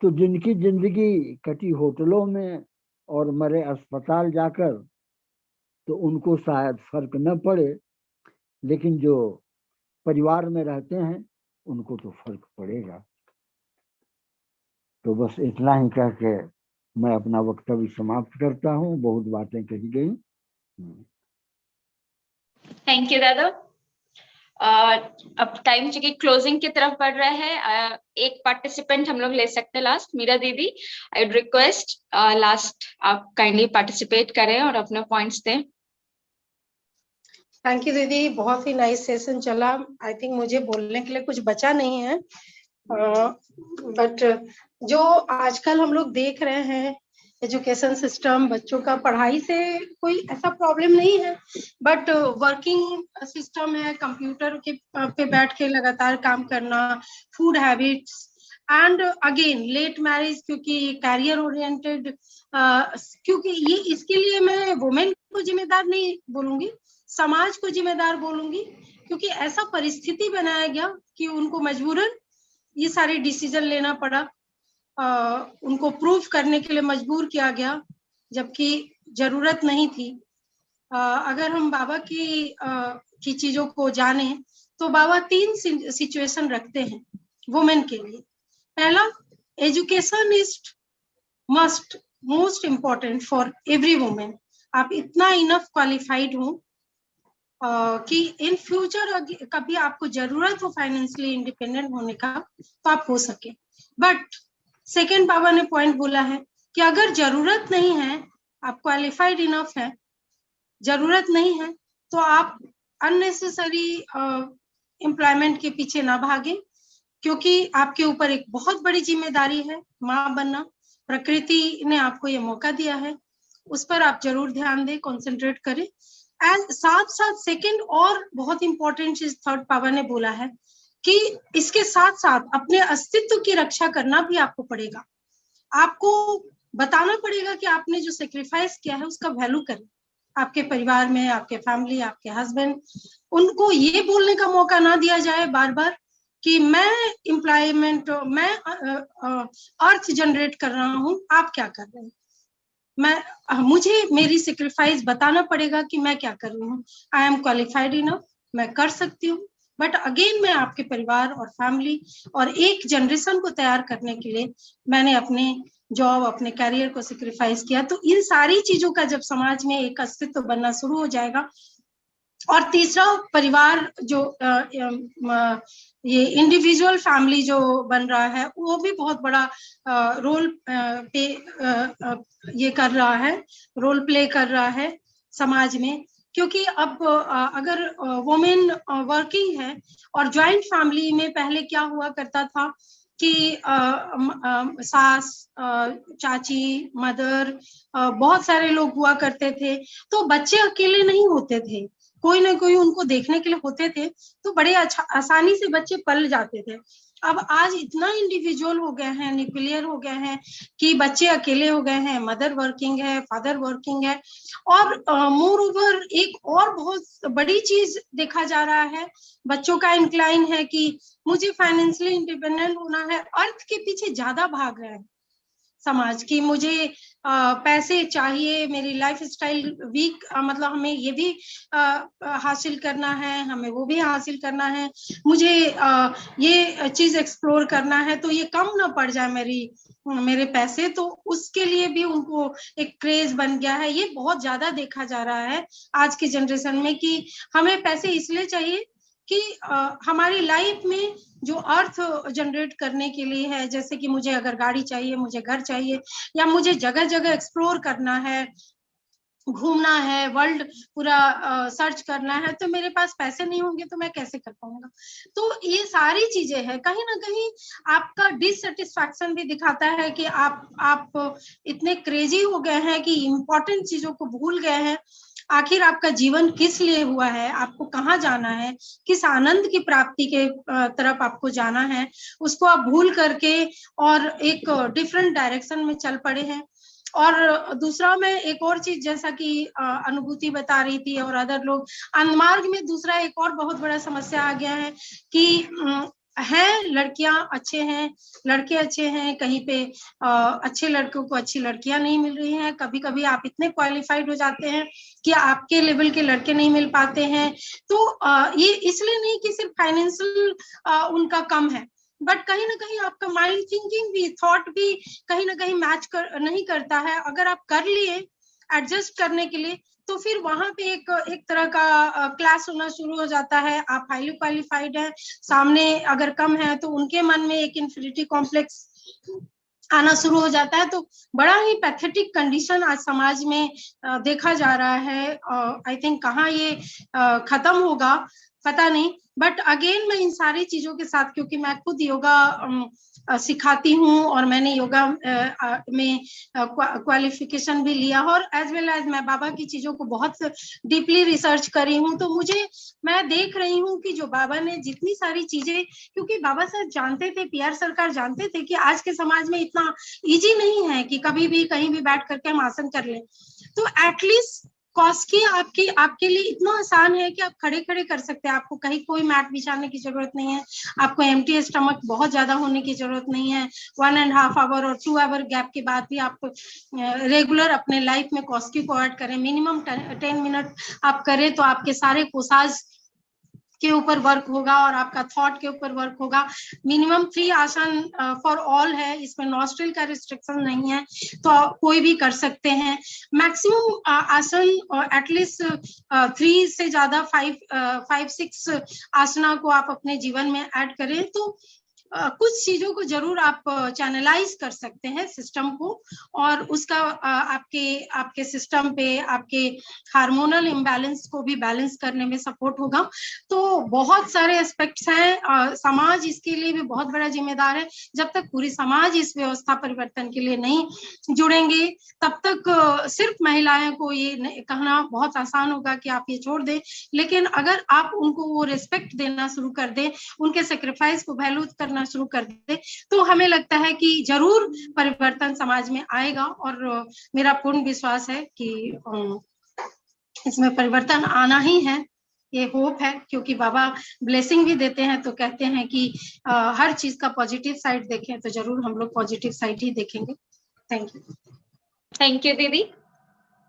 तो जिनकी जिंदगी कटी होटलों में और मरे अस्पताल जाकर, तो उनको शायद फर्क न पड़े, लेकिन जो परिवार में रहते हैं उनको तो फर्क पड़ेगा। तो बस इतना ही कह के मैं अपना वक्तव्य समाप्त करता हूँ, बहुत बातें कही गई। थैंक यू दादा। अब टाइम की क्लोजिंग की तरफ बढ़ रहा है। एक पार्टिसिपेंट हम लोग ले सकते हैं लास्ट, मीरा दीदी। आई वुड रिक्वेस्ट लास्ट आप काइंडली पार्टिसिपेट करें और अपने पॉइंट्स दें। थैंक यू दीदी, बहुत ही नाइस सेशन चला। आई थिंक मुझे बोलने के लिए कुछ बचा नहीं है, बट जो आजकल हम लोग देख रहे हैं एजुकेशन सिस्टम, बच्चों का पढ़ाई से कोई ऐसा प्रॉब्लम नहीं है, बट वर्किंग सिस्टम है, कंप्यूटर के पे बैठ के लगातार काम करना, food habits and again let marriage, क्योंकि कैरियर ओरिएंटेड, क्योंकि ये इसके लिए मैं वुमेन को जिम्मेदार नहीं बोलूंगी, समाज को जिम्मेदार बोलूंगी, क्योंकि ऐसा परिस्थिति बनाया गया कि उनको मजबूरन ये सारे डिसीजन लेना पड़ा, उनको प्रूफ करने के लिए मजबूर किया गया, जबकि जरूरत नहीं थी। अगर हम बाबा की चीजों को जाने तो बाबा 3 सिचुएशन रखते हैं वुमेन के लिए। पहला, education is must most important for every women. आप इतना इनफ क्वालिफाइड हो कि इन फ्यूचर कभी आपको जरूरत हो फाइनेंशियली इंडिपेंडेंट होने का तो आप हो सके। बट सेकेंड बाबा ने पॉइंट बोला है कि अगर जरूरत नहीं है, आप क्वालिफाइड इनफ है, जरूरत नहीं है, तो आप अननेसेसरी एम्प्लॉयमेंट के पीछे ना भागे, क्योंकि आपके ऊपर एक बहुत बड़ी जिम्मेदारी है, माँ बनना। प्रकृति ने आपको ये मौका दिया है, उस पर आप जरूर ध्यान दें, कॉन्सेंट्रेट करें। एंड साथ साथ सेकंड और बहुत इंपॉर्टेंट चीज थर्ड पावर ने बोला है कि इसके साथ साथ अपने अस्तित्व की रक्षा करना भी आपको पड़ेगा। आपको बताना पड़ेगा कि आपने जो सेक्रीफाइस किया है उसका वैल्यू करें। आपके परिवार में, आपके फैमिली, आपके हस्बैंड, उनको ये बोलने का मौका ना दिया जाए बार बार कि मैं एम्प्लॉयमेंट, मैं अर्थ जनरेट कर रहा हूँ, आप क्या कर रहे हैं। मुझे मेरी सेक्रीफाइस बताना पड़ेगा कि मैं क्या कर रही हूँ। आई एम क्वालिफाइड इनफ, मैं कर सकती हूँ, बट अगेन मैं आपके परिवार और फैमिली और एक जनरेशन को तैयार करने के लिए मैंने अपने जॉब, अपने कैरियर को सेक्रीफाइस किया। तो इन सारी चीजों का जब समाज में एक अस्तित्व बनना शुरू हो जाएगा। और तीसरा, परिवार जो ये इंडिविजुअल फैमिली जो बन रहा है, वो भी बहुत बड़ा रोल पे ये कर रहा है, रोल प्ले कर रहा है समाज में। क्योंकि अब अगर वुमेन वर्किंग है और जॉइंट फैमिली में पहले क्या हुआ करता था कि सास, चाची, मदर, बहुत सारे लोग हुआ करते थे, तो बच्चे अकेले नहीं होते थे, कोई ना कोई उनको देखने के लिए होते थे, तो बड़े आसानी से बच्चे पल जाते थे। अब आज इतना इंडिविजुअल हो गए हैं, न्यूक्लियर हो गए हैं कि बच्चे अकेले हो गए हैं, मदर वर्किंग है, फादर वर्किंग है। और मोर ओवर एक और बहुत बड़ी चीज देखा जा रहा है, बच्चों का इंक्लाइन है कि मुझे फाइनेंशियली इंडिपेंडेंट होना है, अर्थ के पीछे ज्यादा भाग रहे हैं समाज की। मुझे पैसे चाहिए, मेरी लाइफ स्टाइल वीक, मतलब हमें ये भी हासिल करना है, हमें वो भी हासिल करना है, मुझे ये चीज एक्सप्लोर करना है, तो ये कम ना पड़ जाए मेरे पैसे, तो उसके लिए भी उनको एक क्रेज बन गया है। ये बहुत ज्यादा देखा जा रहा है आज की जनरेशन में कि हमें पैसे इसलिए चाहिए कि हमारी लाइफ में जो अर्थ जनरेट करने के लिए है, जैसे कि मुझे अगर गाड़ी चाहिए, मुझे घर चाहिए, या मुझे जगह जगह एक्सप्लोर करना है, घूमना है, वर्ल्ड पूरा सर्च करना है, तो मेरे पास पैसे नहीं होंगे तो मैं कैसे कर पाऊंगा। तो ये सारी चीजें हैं, कहीं ना कहीं आपका डिससेटिस्फैक्शन भी दिखाता है कि आप इतने क्रेजी हो गए हैं कि इम्पोर्टेंट चीजों को भूल गए हैं। आखिर आपका जीवन किस लिए हुआ है, आपको कहाँ जाना है, किस आनंद की प्राप्ति के तरफ आपको जाना है, उसको आप भूल करके और एक डिफरेंट डायरेक्शन में चल पड़े हैं। और दूसरा, मैं एक और चीज, जैसा कि अनुभूति बता रही थी और अदर लोग, अनमार्ग में दूसरा एक और बहुत बड़ा समस्या आ गया है कि हैं लड़कियां अच्छे हैं, लड़के अच्छे हैं, कहीं पे अच्छे लड़कों को अच्छी लड़कियां नहीं मिल रही हैं। कभी कभी आप इतने क्वालिफाइड हो जाते हैं कि आपके लेवल के लड़के नहीं मिल पाते हैं। तो ये इसलिए नहीं कि सिर्फ फाइनेंशियल उनका कम है, बट कहीं ना कहीं आपका माइंड थिंकिंग भी, थॉट भी कहीं ना कहीं मैच नहीं करता है। अगर आप कर लिए एडजस्ट करने के लिए, तो फिर वहां पे एक तरह का क्लास होना शुरू हो जाता है। आप हाईली क्वालिफाइड है, सामने अगर कम है तो उनके मन में एक इन्फिनिटी कॉम्प्लेक्स आना शुरू हो जाता है। तो बड़ा ही पैथेटिक कंडीशन आज समाज में देखा जा रहा है। आई थिंक कहाँ ये खत्म होगा पता नहीं, बट अगेन मैं इन सारी चीजों के साथ, क्योंकि मैं खुद योगा सिखाती हूँ और मैंने योगा में क्वालिफिकेशन भी लिया, और एज वेल एज मैं बाबा की चीजों को बहुत डीपली रिसर्च करी हूँ। तो मैं देख रही हूँ कि जो बाबा ने जितनी सारी चीजें, क्योंकि बाबा साहब जानते थे, पीआर सरकार जानते थे कि आज के समाज में इतना इजी नहीं है कि कभी भी कहीं भी बैठ करके हम आसन कर लें। तो एटलीस्ट कॉस्ट की आपके लिए इतना आसान है कि आप खड़े खड़े कर सकते हैं। आपको कहीं कोई मैट बिछाने की जरूरत नहीं है, आपको एम्प्टी स्टमक बहुत ज्यादा होने की जरूरत नहीं है। 1.5 आवर और 2 आवर गैप के बाद भी आप रेगुलर अपने लाइफ में कॉस्की को ऐड करें। मिनिमम 10 मिनट आप करें तो आपके सारे कोसाज के ऊपर वर्क होगा और आपका थॉट के ऊपर वर्क होगा। मिनिमम 3 आसन फॉर ऑल है, इसमें नॉस्ट्रिल का रिस्ट्रिक्शन नहीं है, तो कोई भी कर सकते हैं। मैक्सिमम आसन एटलीस्ट 3 से ज्यादा 5-6 आसना को आप अपने जीवन में ऐड करें तो कुछ चीजों को जरूर आप चैनलाइज कर सकते हैं सिस्टम को, और उसका आपके सिस्टम पे आपके हार्मोनल इम्बैलेंस को भी बैलेंस करने में सपोर्ट होगा। तो बहुत सारे एस्पेक्ट्स हैं। समाज इसके लिए भी बहुत बड़ा जिम्मेदार है। जब तक पूरी समाज इस व्यवस्था परिवर्तन के लिए नहीं जुड़ेंगे, तब तक सिर्फ महिलाएं को ये कहना बहुत आसान होगा कि आप ये छोड़ दें, लेकिन अगर आप उनको वो रिस्पेक्ट देना शुरू कर दें, उनके सेक्रीफाइस को वैल्यू करना शुरू कर दे, तो हमें लगता है कि जरूर परिवर्तन समाज में आएगा। और मेरा पूर्ण विश्वास है कि इसमें परिवर्तन आना ही है, ये होप है। क्योंकि बाबा ब्लेसिंग भी देते हैं, तो कहते हैं कि हर चीज का पॉजिटिव साइड देखें, तो जरूर हम लोग पॉजिटिव साइड ही देखेंगे। थैंक यू दीदी,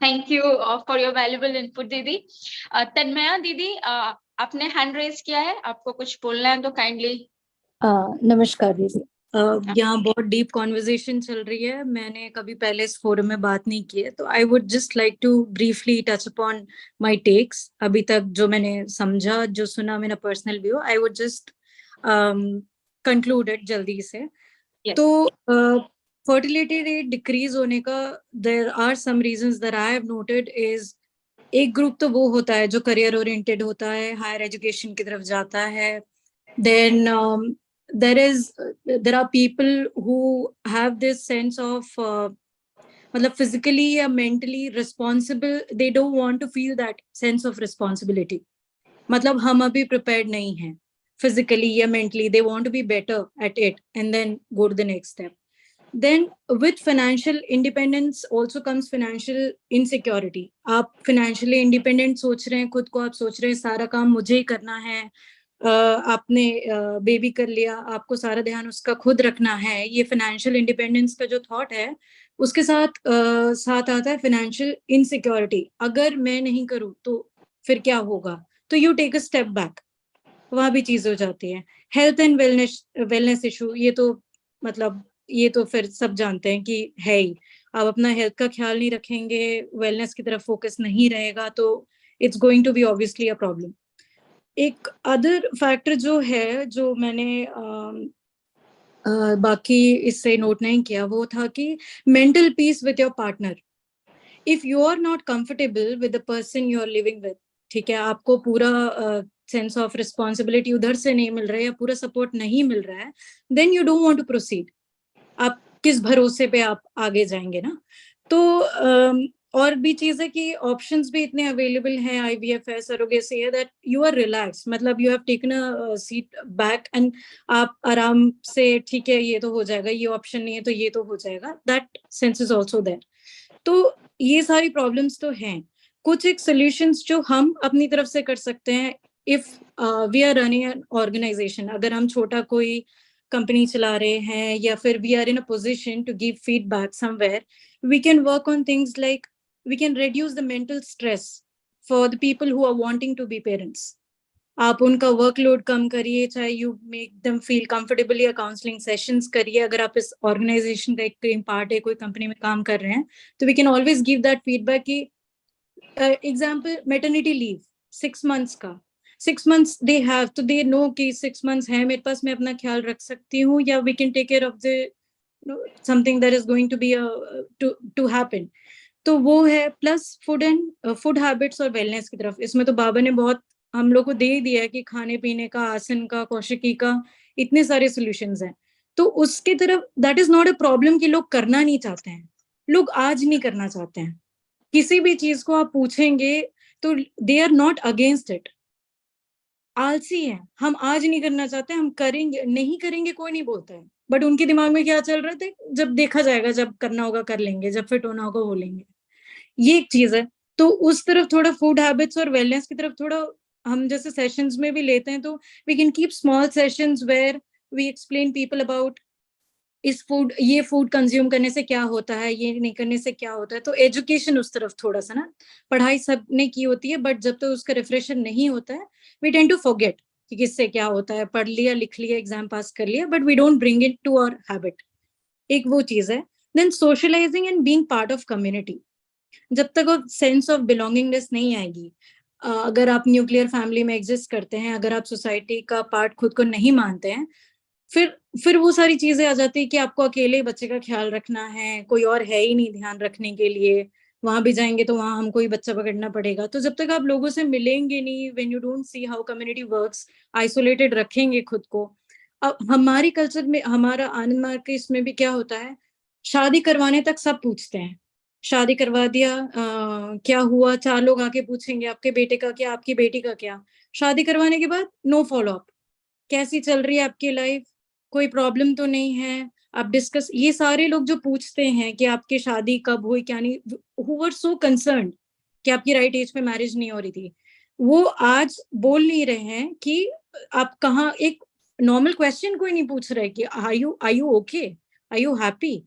thank you for your valuable input दीदी। तन्मया दीदी, आपने हैंड रेज किया है, आपको कुछ बोलना है तो काइंडली। नमस्कार दीदी। यहाँ बहुत डीप कॉन्वर्जेशन चल रही है, मैंने कभी पहले इस फोरम में बात नहीं की है, तो I would just like to briefly touch upon my takes. अभी तक जो मैंने समझा, जो सुना, मेरा personal view, I would just conclude it जल्दी से। तो फर्टिलिटी रेट डिक्रीज होने का there are some reasons that I have noted is, एक ग्रुप तो वो होता है जो करियर ओरिएंटेड होता है, हायर एजुकेशन की तरफ जाता है। Then there are people who have this sense of मतलब physically या mentally responsible, they don't want to feel that sense of responsibility. मतलब हम अभी prepared नहीं हैं physically या mentally, they want to be better at it and then go to the next step. Then with financial independence also comes financial insecurity. आप financially independent सोच रहे हैं, खुद को आप सोच रहे हैं सारा काम मुझे ही करना है, आपने बेबी कर लिया, आपको सारा ध्यान उसका खुद रखना है। ये फाइनेंशियल इंडिपेंडेंस का जो थॉट है, उसके साथ आता है फाइनेंशियल इनसिक्योरिटी। अगर मैं नहीं करूँ तो फिर क्या होगा, तो you take a step back, वहां भी चीज हो जाती है। हेल्थ एंड वेलनेस इशू, ये तो फिर सब जानते हैं कि है ही। आप अपना हेल्थ का ख्याल नहीं रखेंगे, वेलनेस की तरफ फोकस नहीं रहेगा, तो it's going to be obviously a problem. एक अदर फैक्टर जो है, जो मैंने बाकी इससे नोट नहीं किया, वो था कि mental peace with your partner. If you are not comfortable with the person you are living with, ठीक है, आपको पूरा सेंस ऑफ रिस्पॉन्सिबिलिटी उधर से नहीं मिल रहा है या पूरा सपोर्ट नहीं मिल रहा है, then you don't want to proceed. आप किस भरोसे पे आप आगे जाएंगे ना। तो और भी चीज है कि ऑप्शंस भी इतने अवेलेबल हैं, IVF, सरोगेसी है, दैट यू आर रिलैक्स, मतलब you have taken a seat back and आप आराम से, ठीक है ये तो हो जाएगा, ये ऑप्शन नहीं है तो ये तो हो जाएगा, that sense is also there. तो ये सारी प्रॉब्लम्स तो हैं। कुछ एक सोल्यूशंस जो हम अपनी तरफ से कर सकते हैं, if we are running an organisation, अगर हम छोटा कोई कंपनी चला रहे हैं या फिर we are in a position to give feedback somewhere, we can work on things like we can reduce the mental stress for the people who are wanting to be parents. आप उनका workload कम करिए, चाहे you make them feel comfortable या counselling sessions करिए। अगर आप इस organisation का एक पार्ट है, कोई कंपनी में काम कर रहे हैं, तो we can always give that feedback कि एग्जाम्पल मैटरनिटी लीव 6 months का, 6 months दे हैव, तो दे नो कि 6 months है मेरे पास, मैं अपना ख्याल रख सकती हूँ, या we can take care of the something that is going to be to happen. तो वो है। प्लस फूड हैबिट्स और वेलनेस की तरफ, इसमें तो बाबा ने बहुत हम लोग को दे ही दिया है कि खाने पीने का, आसन का, कौशिकी का, इतने सारे सॉल्यूशंस हैं। तो उसकी तरफ, that is not a problem कि लोग करना नहीं चाहते हैं, लोग आज नहीं करना चाहते हैं। किसी भी चीज को आप पूछेंगे तो they are not against it, आलसी है, हम आज नहीं करना चाहते, हम करेंगे, नहीं करेंगे कोई नहीं बोलता है, बट उनके दिमाग में क्या चल रहा था, जब देखा जाएगा, जब करना होगा कर लेंगे, जब फिट होना होगा हो लेंगे। ये एक चीज है। तो उस तरफ थोड़ा फूड हैबिट्स और वेलनेस की तरफ थोड़ा हम जैसे सेशंस में भी लेते हैं, तो we can keep small sessions where we explain people about इस फूड, ये फूड कंज्यूम करने से क्या होता है, ये नहीं करने से क्या होता है। तो एजुकेशन उस तरफ थोड़ा सा ना, पढ़ाई सबने की होती है, बट जब तक तो उसका रिफ्रेशन नहीं होता है, वी टेंड टू फॉरगेट कि किससे क्या होता है, पढ़ लिया, लिख लिया, एग्जाम पास कर लिया, but we don't bring it to our habit. एक वो चीज है। Then socialising and being part of community, जब तक वो सेंस ऑफ बिलोंगिंगनेस नहीं आएगी, अगर आप न्यूक्लियर फैमिली में एग्जिस्ट करते हैं, अगर आप सोसाइटी का पार्ट खुद को नहीं मानते हैं, फिर वो सारी चीजें आ जाती है कि आपको अकेले बच्चे का ख्याल रखना है, कोई और है ही नहीं ध्यान रखने के लिए, वहां भी जाएंगे तो वहां हमको ही बच्चा पकड़ना पड़ेगा। तो जब तक आप लोगों से मिलेंगे नहीं, when you don't see how community works, isolated रखेंगे खुद को। अब हमारी कल्चर में, हमारा आनंद मार्ग के इसमें भी क्या होता है, शादी करवाने तक सब पूछते हैं, शादी करवा दिया, क्या हुआ, 4 लोग आके पूछेंगे आपके बेटे का क्या, आपकी बेटी का क्या। शादी करवाने के बाद नो फॉलो अप, कैसी चल रही है आपकी लाइफ, कोई प्रॉब्लम तो नहीं है, आप डिस्कस, ये सारे लोग जो पूछते हैं कि आपकी शादी कब हुई क्या नहीं, हु वर सो कंसर्न्ड कि आपकी राइट एज पे मैरिज नहीं हो रही थी, वो आज बोल नहीं रहे हैं कि आप कहाँ, एक नॉर्मल क्वेश्चन कोई नहीं पूछ रहे कि are you okay, are you happy.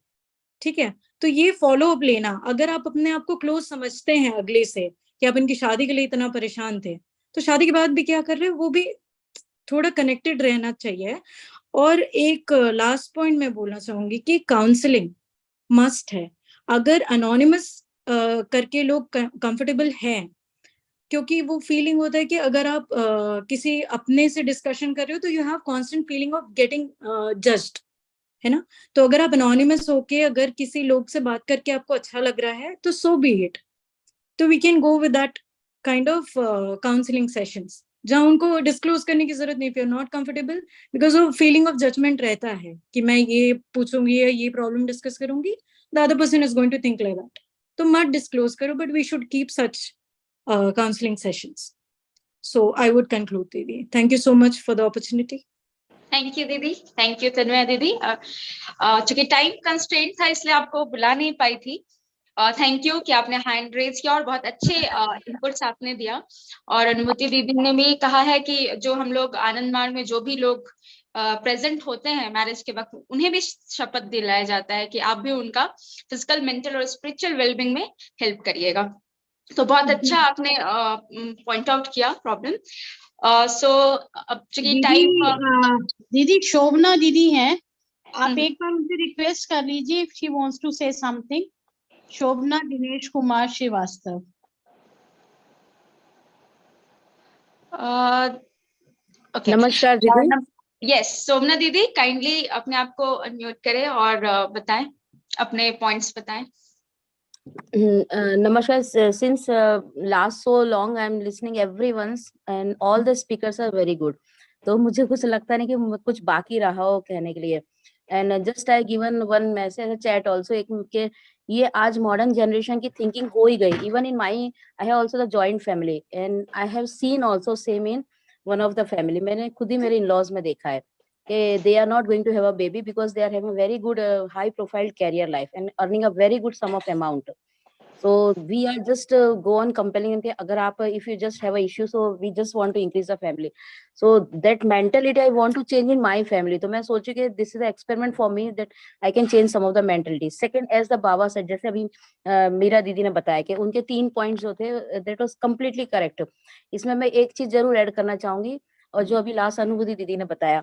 ठीक है। तो ये फॉलो अप लेना, अगर आप अपने आप को क्लोज समझते हैं अगले से कि आप इनकी शादी के लिए इतना परेशान थे, तो शादी के बाद भी क्या कर रहे हैं, वो भी थोड़ा कनेक्टेड रहना चाहिए। और एक लास्ट पॉइंट मैं बोलना चाहूंगी कि काउंसलिंग मस्ट है। अगर अनोनिमस करके लोग कंफर्टेबल हैं, क्योंकि वो फीलिंग होता है कि अगर आप किसी अपने से डिस्कशन कर रहे हो तो you have constant feeling of getting judged, है ना। तो अगर आप अनोनिमस होके अगर किसी लोग से बात करके आपको अच्छा लग रहा है तो सो बी इट, तो we can go with that kind of counselling sessions, जहां उनको डिस्क्लोज करने की जरूरत नहीं, if you are not comfortable, because वो फीलिंग ऑफ जजमेंट रहता है कि मैं ये पूछूंगी या ये प्रॉब्लम डिस्कस करूंगी, the other person is going to think like that, तो मत डिस्क्लोज करो, but we should keep such counselling sessions. So I would conclude दीदी, thank you so much for the opportunity. Thank you दीदी, thank you तन्मय दीदी। चूंकि time constraint था इसलिए आपको बुला नहीं पाई थी। थैंक यू कि आपने हैंड रेज किया और बहुत अच्छे इनपुट्स आपने दिया। और अनुमति दीदी ने भी कहा है कि जो हम लोग आनंद मार्ग में जो भी लोग प्रेजेंट होते हैं मैरिज के वक्त, उन्हें भी शपथ दिलाया जाता है कि आप भी उनका फिजिकल, मेंटल और स्पिरिचुअल वेलबींग में हेल्प करिएगा। तो बहुत अच्छा आपने पॉइंट आउट किया प्रॉब्लम। सो अब चूंकि टाइम, दीदी शोभना दीदी हैं, आप एक बार उनसे रिक्वेस्ट कर लीजिए if she wants to say something. Shobhana Dinesh Kumar Srivastava. Okay, नमस्कार दीदी। यस, शोभना दीदी काइंडली अपने आप को अनम्यूट करें और बताएं, अपने पॉइंट्स बताएं। Namaskar. Since last so long I am listening everyone's and all the speakers are very good. तो मुझे कुछ लगता नहीं कि कुछ बाकी रहा हो कहने के लिए। And just I given one message chat also एक के ये आज मॉडर्न जनरेशन की थिंकिंग हो ही गई। Even in my I have also the joint family and I have seen also same in one of the family. मैंने खुद ही मेरे in-laws में देखा है कि they are not going to have a baby because they are having a very good high profile career life and earning a very good sum of amount. So we are just go on compelling कि अगर आप if you just have a issue, so we just want to increase the family. So that mentality I want to change in my family. तो मैं सोची कि this is an experiment for me that I can change some of the mentality. Second, as the Baba said, जैसे अभी मीरा दीदी ने बताया कि उनके 3 पॉइंट्स जो थे that was completely correct. इसमें मैं एक चीज जरूर ऐड करना चाहूंगी, और जो अभी लास्ट अनुभूति दीदी ने बताया,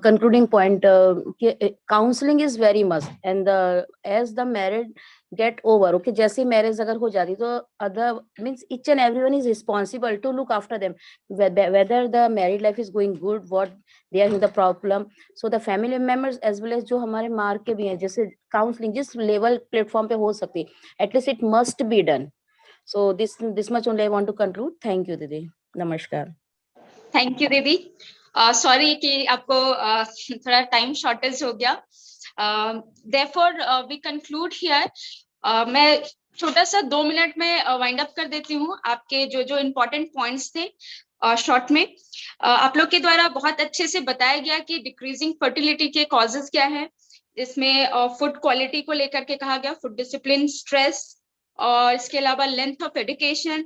concluding point, counseling is very must, and as the marriage get over, okay, जैसे marriage अगर हो जाती तो other means each and everyone is responsible to look after them, whether the married life is going good, what they are in the problem. So the family members as well as जो हमारे mark के भी हैं, जैसे counseling जिस level platform पे हो सकती है, at least it must be done. So this much only I want to conclude. Thank you दीदी, नमस्कार. थैंक यू दीदी. सॉरी कि आपको थोड़ा टाइम शॉर्टेज हो गया. Therefore we conclude here. मैं छोटा सा 2 मिनट में वाइंड अप कर देती हूँ. आपके जो जो इम्पोर्टेंट पॉइंट्स थे शॉर्ट में आप लोग के द्वारा बहुत अच्छे से बताया गया कि डिक्रीजिंग फर्टिलिटी के कॉजेस क्या है. इसमें फूड क्वालिटी को लेकर के कहा गया, फूड डिसिप्लिन, स्ट्रेस, और इसके अलावा length of education,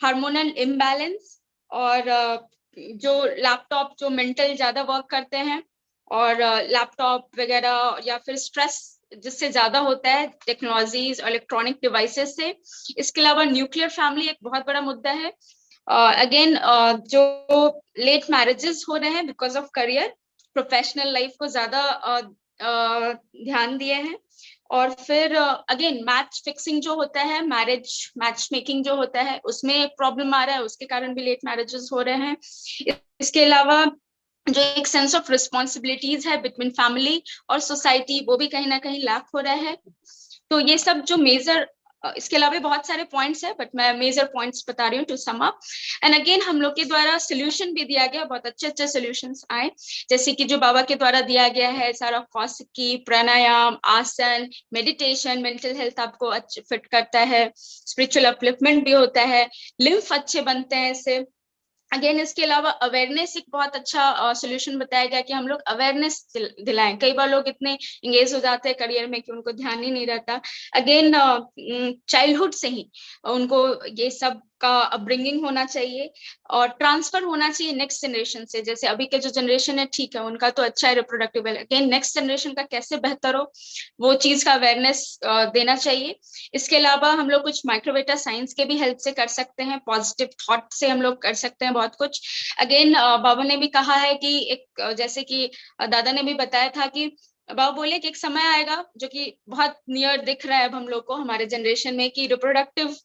hormonal imbalance, और जो लैपटॉप जो मेंटल ज्यादा वर्क करते हैं, और लैपटॉप वगैरह या फिर स्ट्रेस जिससे ज्यादा होता है टेक्नोलॉजीज और इलेक्ट्रॉनिक डिवाइसेस से. इसके अलावा न्यूक्लियर फैमिली एक बहुत बड़ा मुद्दा है. अगेन जो लेट मैरिजेस हो रहे हैं because of career, professional life को ज्यादा ध्यान दिए हैं. और फिर अगेन मैच फिक्सिंग जो होता है, मैरिज मैच मेकिंग जो होता है, उसमें प्रॉब्लम आ रहा है, उसके कारण भी लेट मैरिजेस हो रहे हैं. इसके अलावा जो एक सेंस ऑफ रिस्पॉन्सिबिलिटीज है बिटवीन फैमिली और सोसाइटी, वो भी कहीं ना कहीं लैक हो रहा है. तो ये सब जो मेजर, इसके अलावा बहुत सारे पॉइंट्स है, बट मैं मेजर पॉइंट्स बता रही हूँ to sum up. And again हम लोग के द्वारा सोल्यूशन भी दिया गया, बहुत अच्छे अच्छे सोल्यूशंस आए, जैसे कि जो बाबा के द्वारा दिया गया है सारा कौशिकी, प्राणायाम, आसन, मेडिटेशन, मेंटल हेल्थ आपको अच्छे फिट करता है, स्पिरिचुअल अपलिफ्टमेंट भी होता है, लिम्फ अच्छे बनते हैं इससे. अगेन इसके अलावा अवेयरनेस एक बहुत अच्छा सोल्यूशन बताया गया कि हम लोग अवेयरनेस दिलाएं. कई बार लोग इतने इंगेज हो जाते हैं करियर में कि उनको ध्यान ही नहीं रहता. अगेन चाइल्डहुड से ही उनको ये सब का अपब्रिंगिंग होना चाहिए और ट्रांसफर होना चाहिए नेक्स्ट जनरेशन से. जैसे अभी के जो जनरेशन है ठीक है, उनका तो अच्छा है रिप्रोडक्टिव, अगेन नेक्स्ट जनरेशन का कैसे बेहतर हो, वो चीज का अवेयरनेस देना चाहिए. इसके अलावा हम लोग कुछ माइक्रोवेटा साइंस के भी हेल्प से कर सकते हैं, पॉजिटिव थॉट से हम लोग कर सकते हैं बहुत कुछ. अगेन बाबा ने भी कहा है कि एक जैसे कि दादा ने भी बताया था कि बाबा बोले कि एक समय आएगा जो कि बहुत नियर दिख रहा है अब हम लोग को, हमारे जनरेशन में, कि रिप्रोडक्टिव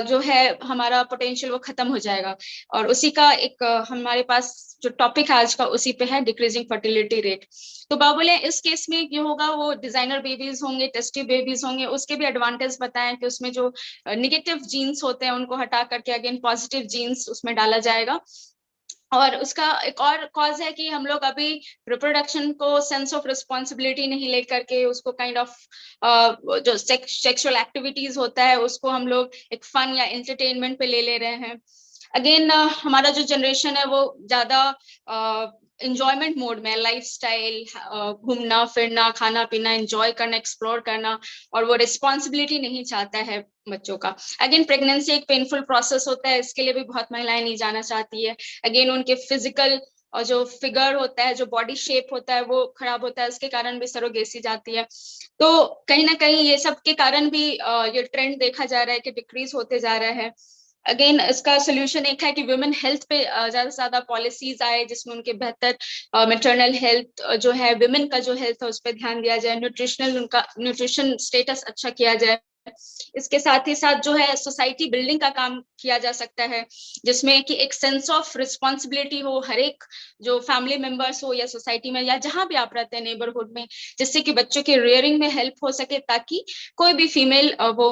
जो है हमारा पोटेंशियल वो खत्म हो जाएगा. और उसी का एक हमारे पास जो टॉपिक है आज का, उसी पे है डिक्रीजिंग फर्टिलिटी रेट. तो बाबा बोले इस केस में ये होगा, वो डिजाइनर बेबीज होंगे, टेस्टी बेबीज होंगे, उसके भी एडवांटेज बताएं कि उसमें जो निगेटिव जीन्स होते हैं उनको हटा करके अगेन पॉजिटिव जीन्स उसमें डाला जाएगा. और उसका एक और कॉज है कि हम लोग अभी रिप्रोडक्शन को सेंस ऑफ रिस्पॉन्सिबिलिटी नहीं लेकर के उसको काइंड ऑफ जो सेक्सुअल एक्टिविटीज होता है उसको हम लोग एक फन या एंटरटेनमेंट पे ले रहे हैं. अगेन हमारा जो जनरेशन है वो ज्यादा एंजॉयमेंट मोड में, लाइफस्टाइल, घूमना फिरना, खाना पीना, एंजॉय करना, एक्सप्लोर करना, और वो रिस्पॉन्सिबिलिटी नहीं चाहता है बच्चों का. अगेन प्रेगनेंसी एक पेनफुल प्रोसेस होता है, इसके लिए भी बहुत महिलाएं नहीं जाना चाहती है. अगेन उनके फिजिकल और जो फिगर होता है, जो बॉडी शेप होता है वो खराब होता है, उसके कारण भी सरोगेसी जाती है. तो कहीं ना कहीं ये सब के कारण भी ये ट्रेंड देखा जा रहा है कि डिक्रीज होते जा रहा है. अगेन इसका सोल्यूशन एक है कि वुमेन हेल्थ पे ज्यादा से ज्यादा पॉलिसीज आए, जिसमें उनके बेहतर मैटरनल हेल्थ जो है, वुमेन का जो हेल्थ है उस पर ध्यान दिया जाए, न्यूट्रिशनल उनका न्यूट्रिशन स्टेटस अच्छा किया जाए. इसके साथ ही साथ जो है सोसाइटी बिल्डिंग का काम किया जा सकता है, जिसमें कि एक सेंस ऑफ रिस्पॉन्सिबिलिटी हो हर एक जो फैमिली मेंबर्स हो या सोसाइटी में या जहां भी आप रहते हैं नेबरहुड में, जिससे कि बच्चों के रेयरिंग में हेल्प हो सके, ताकि कोई भी फीमेल वो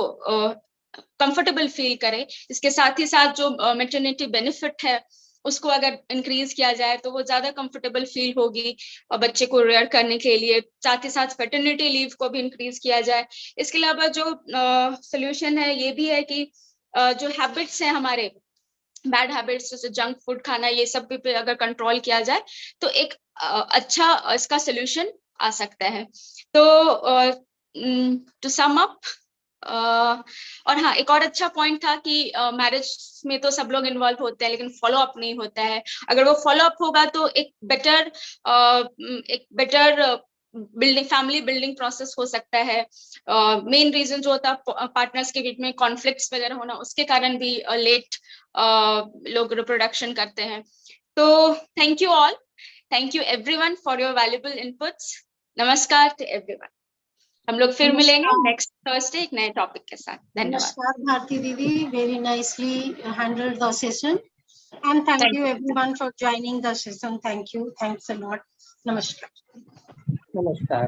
कंफर्टेबल फील करे. इसके साथ ही साथ जो मैटरनिटी बेनिफिट है उसको अगर इंक्रीज किया जाए तो वो ज्यादा कंफर्टेबल फील होगी और बच्चे को रेयर करने के लिए. साथ ही साथ पैटर्निटी लीव को भी इंक्रीज किया जाए. इसके अलावा जो सोल्यूशन है ये भी है कि जो हैबिट्स हैं हमारे, बैड हैबिट्स जैसे जंक फूड खाना, ये सब पे अगर कंट्रोल किया जाए तो एक अच्छा इसका सोल्यूशन आ सकता है. तो टू सम अप, और हाँ, एक और अच्छा पॉइंट था कि मैरिज में तो सब लोग इन्वॉल्व होते हैं लेकिन फॉलो अप नहीं होता है। अगर वो फॉलो अप होगा तो एक better building, family building process हो सकता है। मेन रीजन जो होता है पार्टनर्स के बीच में कॉन्फ्लिक्ट्स वगैरह होना, उसके कारण भी लेट लोग रिप्रोडक्शन करते हैं। तो thank you all, thank you everyone for your valuable inputs. नमस्कार टू एवरीवन। हम लोग फिर मिलेंगे नेक्स्ट थर्सडे एक नए टॉपिक के साथ। धन्यवाद। नमस्कार भारती दीदी, very nicely handled the session, and thank you everyone for joining the session. Thank you, thanks a lot. Namaskar. Namaskar.